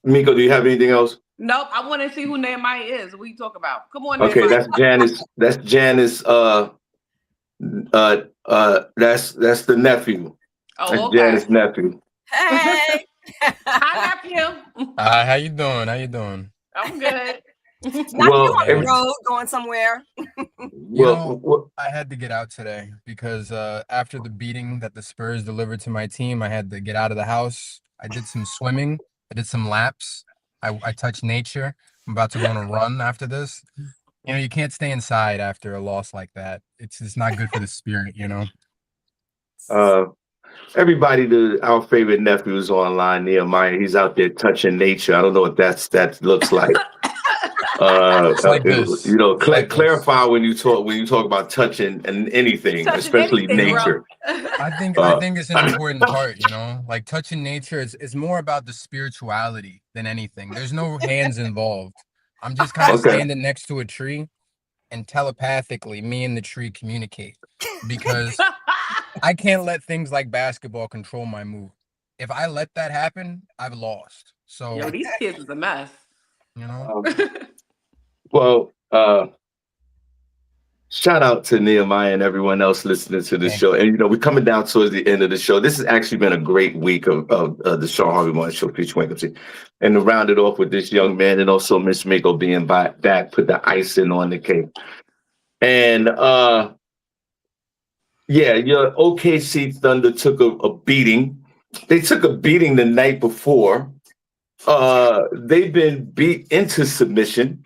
Miko, do you have anything else? Nope. I want to see who Nehemiah is. What you talk about? Come on, Okay, Nehemiah. that's Janice. That's Janice. That's the nephew. Oh, That's okay. Janice's nephew. Hey. Hi, nephew. How you doing? How you doing? I'm good. Not you on the road going somewhere. I had to get out today because after the beating that the Spurs delivered to my team, I had to get out of the house. I did some swimming. I did some laps. I touch nature. I'm about to go on a run after this. You know, you can't stay inside after a loss like that. It's not good for the spirit, you know. Everybody, our favorite nephew is online, Nehemiah. He's out there touching nature. I don't know what that looks like. It's like this. You know, Like clarify when you talk about touching and anything, especially nature. I think it's an important part, you know. Like touching nature is more about the spirituality than anything. There's no hands involved. I'm just kind of standing next to a tree, and telepathically, me and the tree communicate because I can't let things like basketball control my move. If I let that happen, I've lost. So Yo, these kids is a mess. You know. Well, shout out to Nehemiah and everyone else listening to the show. And, you know, we're coming down towards the end of the show. This has actually been a great week of the Shawn Harvey Morning Show featuring Wake Up Team. And to round it off with this young man and also Miss Miko being back, put the icing on the cake. And, yeah, your OKC Thunder took a beating. They took a beating the night before. They've been beat into submission.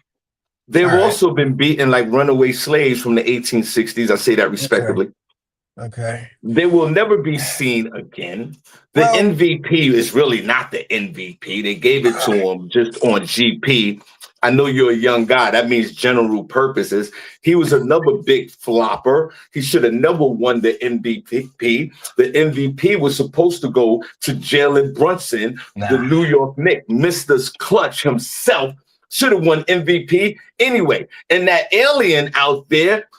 They've also been beaten like runaway slaves from the 1860s. I say that respectfully. Okay. They will never be seen again. The MVP is really not the MVP. They gave it to him just on GP. I know you're a young guy. That means general purposes. He was another big flopper. He should have never won the MVP. The MVP was supposed to go to Jalen Brunson, the New York Knicks. Mr. Clutch himself should have won MVP anyway. And that alien out there,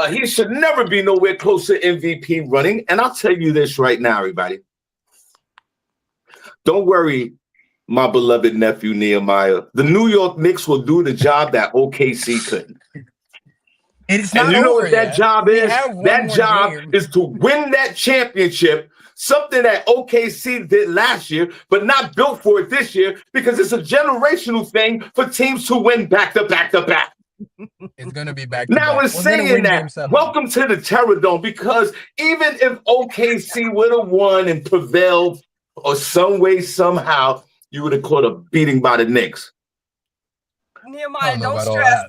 he should never be nowhere close to MVP running. And I'll tell you this right now, everybody. Don't worry, my beloved nephew, Nehemiah. The New York Knicks will do the job that OKC couldn't. It's not and you know over what that yet. job is? That job is to win that championship, something that OKC did last year, but not built for it this year because it's a generational thing for teams to win back to back to back. It's going to be back to now back. it's saying that, welcome to the Terror Dome, because even if OKC would have won and prevailed or some way, somehow, you would have caught a beating by the Knicks. Nehemiah, don't stress.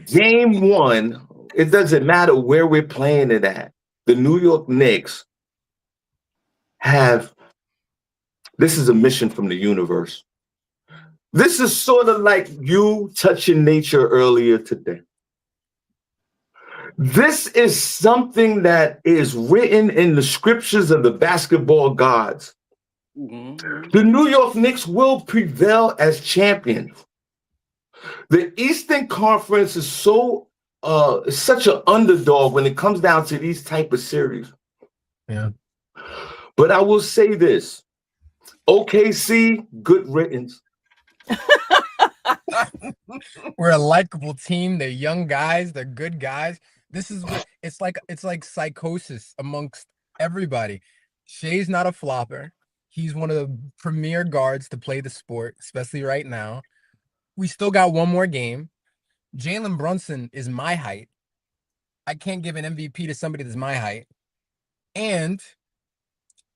Game one, it doesn't matter where we're playing it at. The New York Knicks this is a mission from the universe. This is sort of like you touching nature earlier today. This is something that is written in the scriptures of the basketball gods. The New York Knicks will prevail as champions. The Eastern Conference is such an underdog when it comes down to these type of series. Yeah. But I will say this. OKC, good riddance. We're a likable team. They're young guys. They're good guys. This is what it's like psychosis amongst everybody. Shea's not a flopper. He's one of the premier guards to play the sport, especially right now. We still got one more game. Jalen Brunson is my height. I can't give an MVP to somebody that's my height. And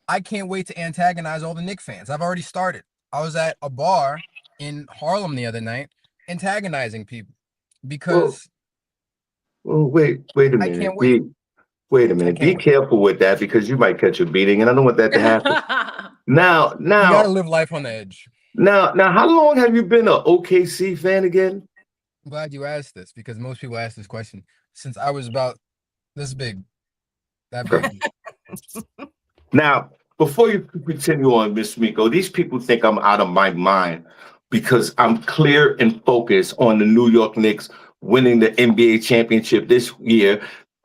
I can't wait to antagonize all the Knicks fans. I've already started. I was at a bar in Harlem the other night antagonizing people because wait a minute. I can't wait. Wait a minute. Be careful with that because you might catch a beating, and I don't want that to happen. Now, you gotta live life on the edge. Now, how long have you been an OKC fan again? I'm glad you asked this because most people ask this question since I was about this big, that big. Now, before you continue on, Miss Miko, these people think I'm out of my mind because I'm clear and focused on the New York Knicks winning the NBA championship this year.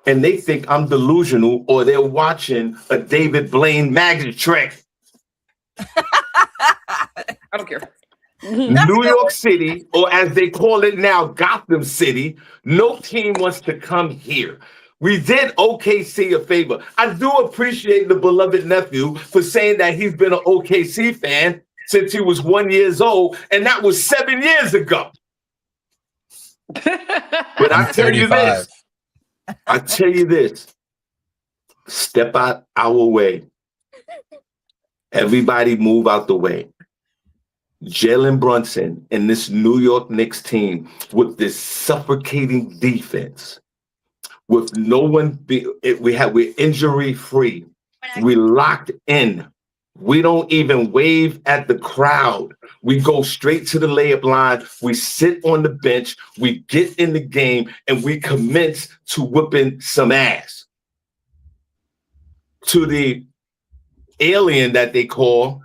And they think I'm delusional or they're watching a David Blaine magic trick. I don't care. New York City, or as they call it now, Gotham City, no team wants to come here. We did OKC a favor. I do appreciate the beloved nephew for saying that he's been an OKC fan since he was 1 year old, and that was 7 years ago. But I tell you this, step out our way. Everybody move out the way. Jalen Brunson and this New York Knicks team with this suffocating defense, with no one, we're injury free. We locked in. We don't even wave at the crowd. We go straight to the layup line. We sit on the bench. We get in the game and we commence to whipping some ass. To the alien that they call,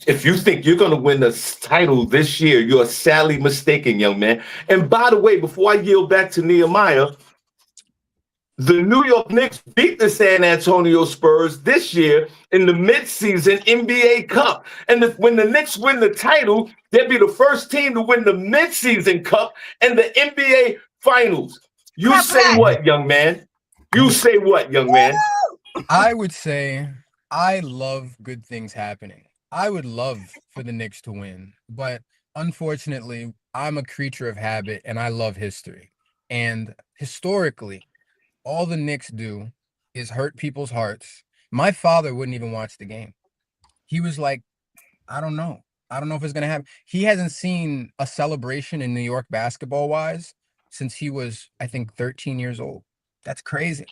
if you think you're going to win the title this year, you're sadly mistaken, young man. And by the way, before I yield back to Nehemiah, the New York Knicks beat the San Antonio Spurs this year in the midseason NBA Cup. And when the Knicks win the title, they'll be the first team to win the midseason cup and the NBA Finals. You say what, young man? You say what, young man? I would say I love good things happening. I would love for the Knicks to win, but unfortunately, I'm a creature of habit and I love history. And historically, all the Knicks do is hurt people's hearts. My father wouldn't even watch the game. He was like, I don't know. I don't know if it's going to happen. He hasn't seen a celebration in New York basketball-wise since he was, I think, 13 years old. That's crazy.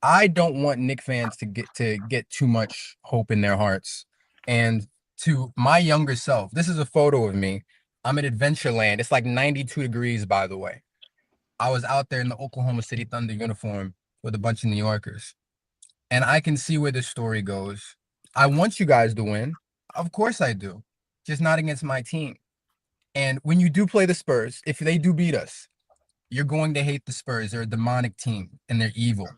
I don't want Knicks fans to get too much hope in their hearts. And to my younger self, this is a photo of me. I'm at Adventureland. It's like 92 degrees, by the way. I was out there in the Oklahoma City Thunder uniform with a bunch of New Yorkers. And I can see where this story goes. I want you guys to win. Of course I do. Just not against my team. And when you do play the Spurs, if they do beat us, you're going to hate the Spurs. They're a demonic team and they're evil.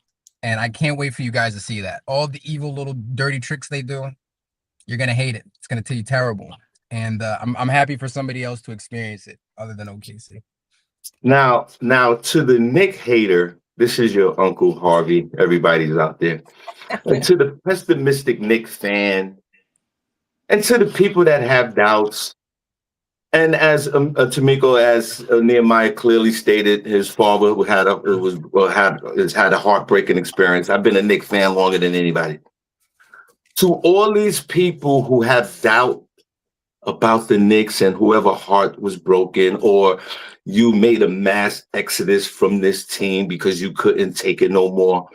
And I can't wait for you guys to see that. All the evil little dirty tricks they do, you're going to hate it. It's going to be terrible. And I'm happy for somebody else to experience it other than OKC. Now, to the Nick hater, this is your Uncle Harvey. Everybody's out there. And to the pessimistic Nick fan, and to the people that have doubts, and as to Miko, as Nehemiah clearly stated, his father had a heartbreaking experience. I've been a Nick fan longer than anybody. To all these people who have doubt about the Knicks and whoever heart was broken, or you made a mass exodus from this team because you couldn't take it no more.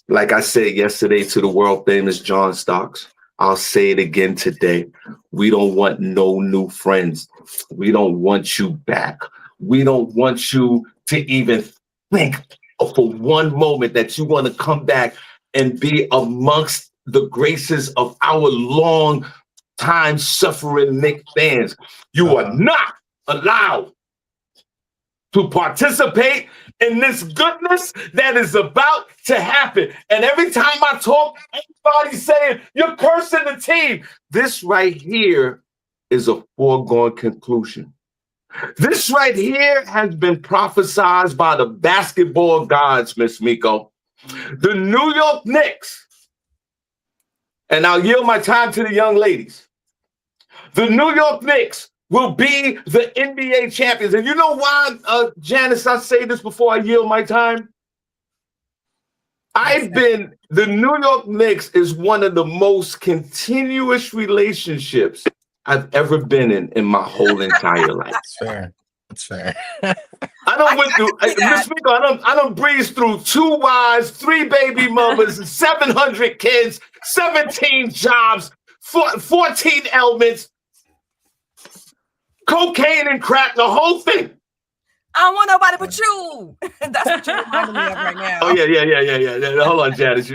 Like I said yesterday to the world famous John Stocks, I'll say it again today. We don't want no new friends. We don't want you back. We don't want you to even think for one moment that you want to come back and be amongst the graces of our long time suffering Knicks fans. You are not allowed to participate in this goodness that is about to happen. And every time I talk, everybody's saying, you're cursing the team. This right here is a foregone conclusion. This right here has been prophesied by the basketball gods, Miss Miko. The New York Knicks, and I'll yield my time to the young ladies. The New York Knicks will be the NBA champions. And you know why, Janice, I say this before I yield my time? The New York Knicks is one of the most continuous relationships I've ever been in my whole entire life. That's fair. That's fair. I don't breeze through 2 wives, 3 baby mothers, 700 kids, 17 jobs, 14 elements, cocaine and crack, the whole thing. I don't want nobody but you. That's what you're reminding me of right now. Oh yeah. Hold on, Janice,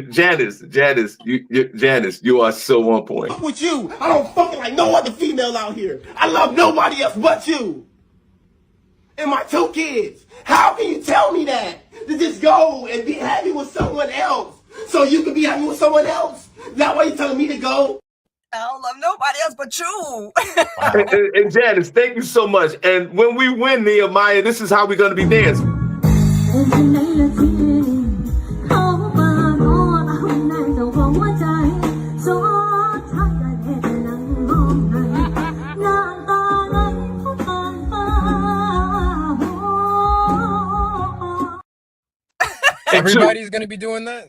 you are so on point. Fuck with you. I don't fucking like no other female out here. I love nobody else but you. And my 2 kids. How can you tell me that? To just go and be happy with someone else so you can be happy with someone else? That why you telling me to go? I don't love nobody else but you. And Janice, thank you so much. And when we win, Nehemiah, this is how we're going to be dancing. Everybody's going to be doing that?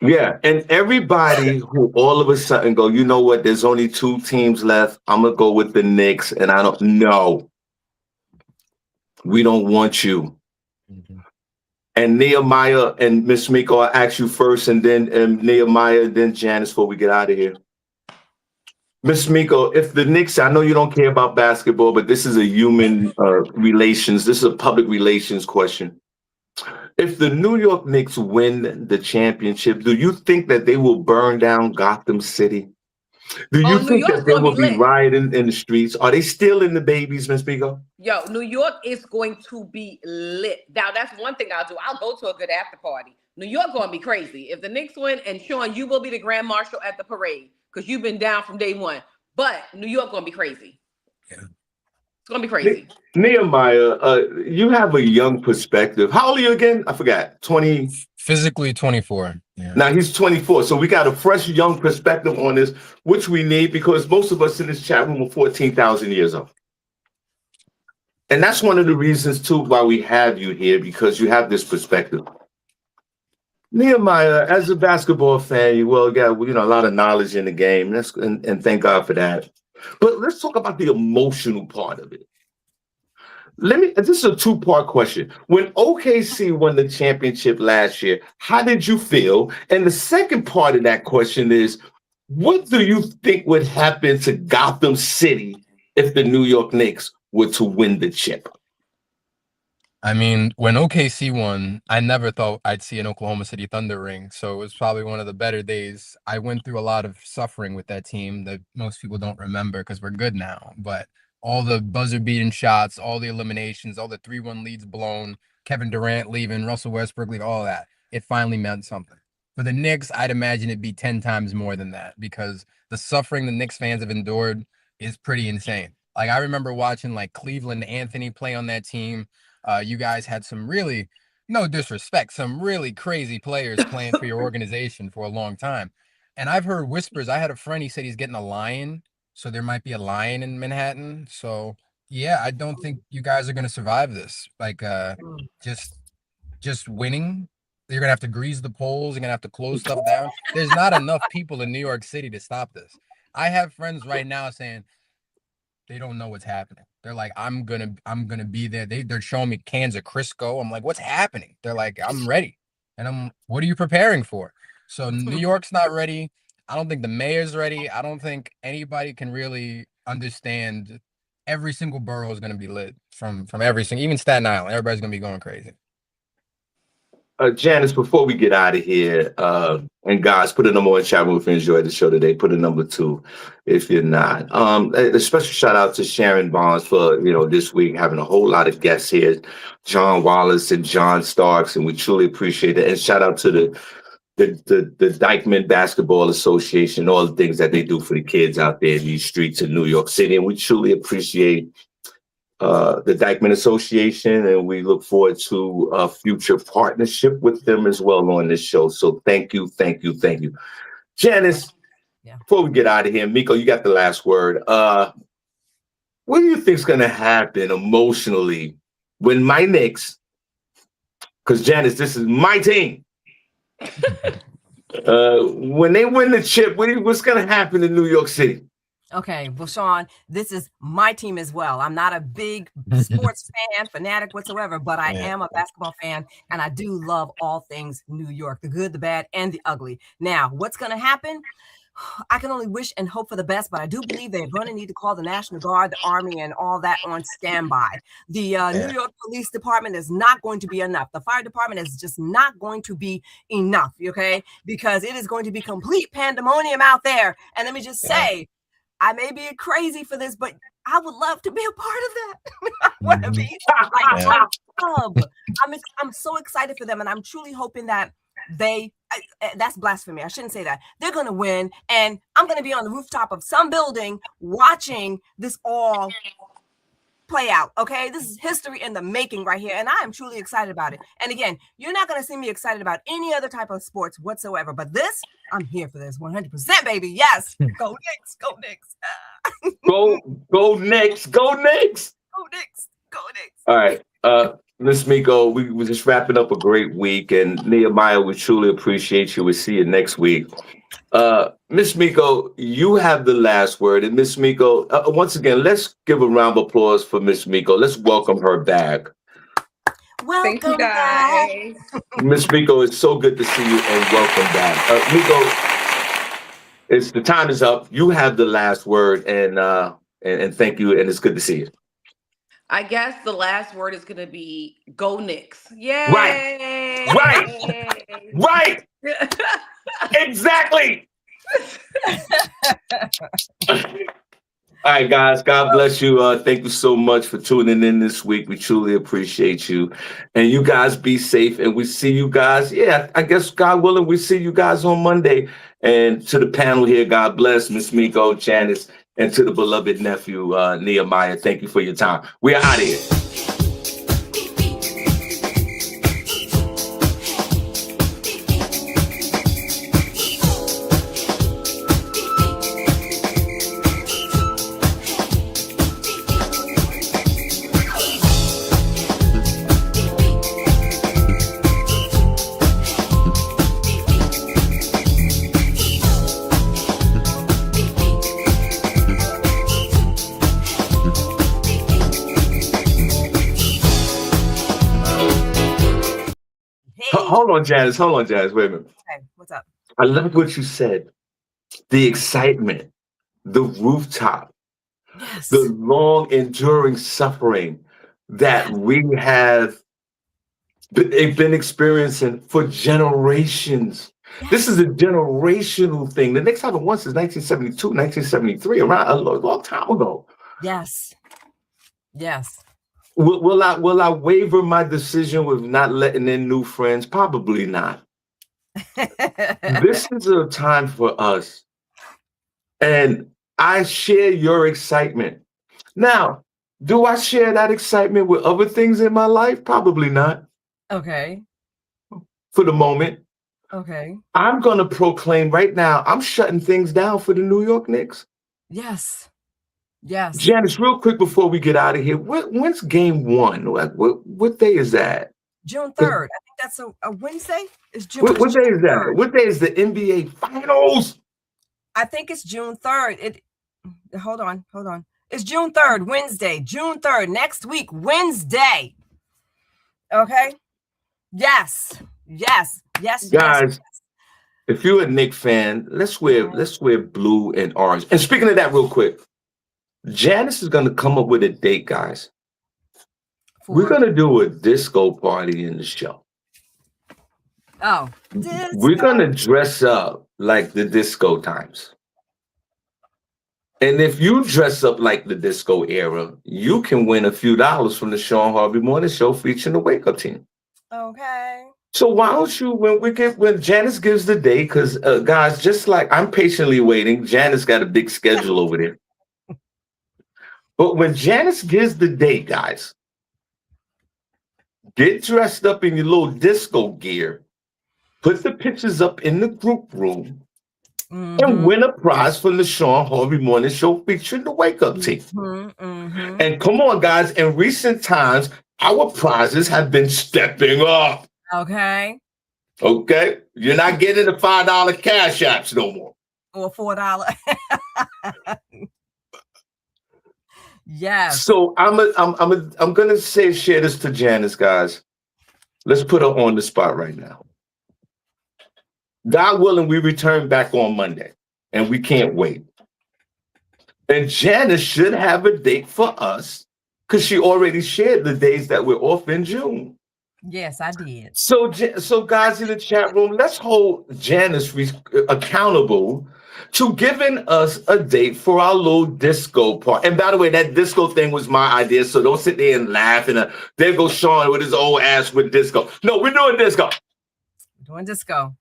Yeah, and everybody who all of a sudden go, you know what? There's only 2 teams left. I'm gonna go with the Knicks, and I don't know. We don't want you. Mhm. And Nehemiah and Miss Miko, I'll ask you first, and then Nehemiah, then Janice, before we get out of here. Miss Miko, if the Knicks, I know you don't care about basketball, but this is a human relations, this is a public relations question. If the New York Knicks win the championship, do you think that they will burn down Gotham City? Do you Oh, New think York's that they gonna will be be lit. rioting in the streets? Are they still in the babies, Miss Miko? Yo, New York is going to be lit. Now, that's one thing I'll do. I'll go to a good after party. New York gonna be crazy. If the Knicks win, and Sean, you will be the grand marshal at the parade because you've been down from day one. But New York gonna be crazy. Yeah. It's gonna be crazy. Nehemiah, you have a young perspective. How old are you again? I forgot. 20. Physically 24. Yeah. Now he's 24. So we got a fresh young perspective on this, which we need because most of us in this chat room are 14,000 years old. And that's one of the reasons, too, why we have you here, because you have this perspective. Nehemiah, as a basketball fan, you got a lot of knowledge in the game. And thank God for that. But let's talk about the emotional part of it. This is a 2-part question. When OKC won the championship last year, how did you feel? And the second part of that question is, what do you think would happen to Gotham City if the New York Knicks were to win the chip? I mean, when OKC won, I never thought I'd see an Oklahoma City Thunder ring. So it was probably one of the better days. I went through a lot of suffering with that team that most people don't remember because we're good now. But all the buzzer beating shots, all the eliminations, all the 3-1 leads blown, Kevin Durant leaving, Russell Westbrook leaving, all that, it finally meant something. For the Knicks, I'd imagine it'd be 10 times more than that because the suffering the Knicks fans have endured is pretty insane. Like, I remember watching like Cleveland Anthony play on that team. You guys had some really, no disrespect, some really crazy players playing for your organization for a long time. And I've heard whispers. I had a friend, he said he's getting a lion. So there might be a lion in Manhattan. So yeah, I don't think you guys are going to survive this. Like, just winning. You're going to have to grease the poles. You're going to have to close stuff down. There's not enough people in New York City to stop this. I have friends right now saying, they don't know what's happening. They're like, I'm gonna be there. They're showing me cans of Crisco. I'm like, what's happening? They're like, I'm ready. And what are you preparing for? So New York's not ready. I don't think the mayor's ready. I don't think anybody can really understand. Every single borough is gonna be lit from every single, even Staten Island. Everybody's gonna be going crazy. Janice, before we get out of here, and guys, put a number 1 chat room if you enjoyed the show today. Put a number 2 if you're not. A special shout out to Sharon Barnes for this week having a whole lot of guests here, John Wallace and John Starks, and we truly appreciate it. And shout out to the Dykeman Basketball Association, all the things that they do for the kids out there in these streets in New York City, and we truly appreciate the Dykeman Association, and we look forward to a future partnership with them as well on this show. So thank you. Janice, before we get out of here, Miko, you got the last word. What do you think's going to happen emotionally when my Knicks, because Janice, this is my team, when they win the chip, what's going to happen in New York City? Okay, well, Sean, this is my team as well. I'm not a big sports fan, fanatic whatsoever, but I am a basketball fan, and I do love all things New York, the good, the bad, and the ugly. Now, what's going to happen? I can only wish and hope for the best, but I do believe they're going to need to call the National Guard, the Army, and all that on standby. The New York Police Department is not going to be enough. The fire department is just not going to be enough, okay? Because it is going to be complete pandemonium out there. And let me just say, I may be crazy for this, but I would love to be a part of that. I want to be I'm so excited for them, and I'm truly hoping that that's blasphemy. I shouldn't say that. They're going to win, and I'm going to be on the rooftop of some building watching this all play out. Okay, this is history in the making right here, and I am truly excited about it. And again, you're not going to see me excited about any other type of sports whatsoever, but this, I'm here for this 100%, baby. Yes, go Knicks, go Knicks. Go Knicks, go Knicks. Go Knicks, go Knicks. All right, Miss Miko, we were just wrapping up a great week, and Nehemiah, we truly appreciate you. We'll see you next week. Miss Miko, you have the last word. And Miss Miko, once again, let's give a round of applause for Miss Miko. Let's welcome her back. Thank you, Welcome back. guys. Miss Miko, it's so good to see you and welcome back. Miko, the time is up. You have the last word, and thank you, and it's good to see you. I guess the last word is gonna be go Knicks. Yay! Right. Exactly. All right, guys. God bless you. Thank you so much for tuning in this week. We truly appreciate you. And you guys be safe. And we see you guys. Yeah, I guess, God willing, we see you guys on Monday. And to the panel here, God bless Miss Miko, Janice, and to the beloved nephew, Nehemiah. Thank you for your time. We are out of here. Hold on, Janice. Wait a minute. Okay, what's up? I love what you said. The excitement, the rooftop, Yes. the long enduring suffering that we have been experiencing for generations. Yes. This is a generational thing. The Knicks haven't won since 1972, 1973, around a long time ago. Yes. Will I waver my decision with not letting in new friends? Probably not. This is a time for us. And I share your excitement. Now, do I share that excitement with other things in my life? Probably not. Okay. For the moment. Okay. I'm going to proclaim right now, I'm shutting things down for the New York Knicks. Yes. Janice, real quick before we get out of here, when's game one? What day is that? June 3rd. I think that's a Wednesday. It's June. What day is that? 3rd. What day is the NBA Finals? I think it's June 3rd. Hold on. It's June 3rd, Wednesday. June 3rd, next week, Wednesday. Okay. Yes. Guys, if you're a Knicks fan, let's wear blue and orange. And speaking of that, real quick, Janice is going to come up with a date, guys. We're going to do a disco party in the show. Oh, we're going to dress up like the disco times. And if you dress up like the disco era, you can win a few dollars from the Shawn Harvey Morning Show featuring the Wake Up Team. Okay. So why don't you, when Janice gives the date, because guys, just like I'm patiently waiting, Janice got a big schedule over there. But when Janice gives the date, guys, get dressed up in your little disco gear, put the pictures up in the group room, and win a prize from the Shawn Harvey Morning Show featuring the Wake Up Team. And come on, guys, in recent times, our prizes have been stepping up. Okay. You're not getting the $5 cash apps no more. Or $4. Yes. So I'm gonna share this to Janice, guys. Let's put her on the spot right now. God willing, we return back on Monday, and we can't wait. And Janice should have a date for us because she already shared the days that we're off in June. Yes, I did. So guys in the chat room, let's hold Janice accountable to giving us a date for our little disco part. And by the way, that disco thing was my idea, so don't sit there and laugh. And there goes Shawn with his old ass with disco. No, we're doing disco. Doing disco.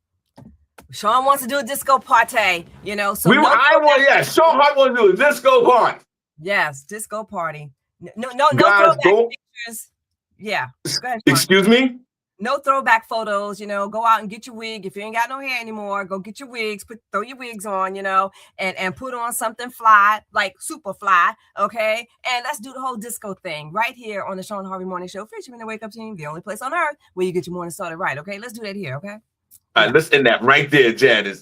Shawn wants to do a disco party, you know. So Shawn Harvey wants to do a disco party. Yes, disco party. No guys, pictures. Yeah. Go ahead, Shawn. Excuse me? No throwback photos, go out and get your wig. If you ain't got no hair anymore, go get your wigs, throw your wigs on, and put on something fly, like super fly, okay? And let's do the whole disco thing right here on the Shawn Harvey Morning Show, featuring the Wake Up Team, the only place on earth where you get your morning started right, okay? Let's do that here, okay? All right, let's end that right there, Janice.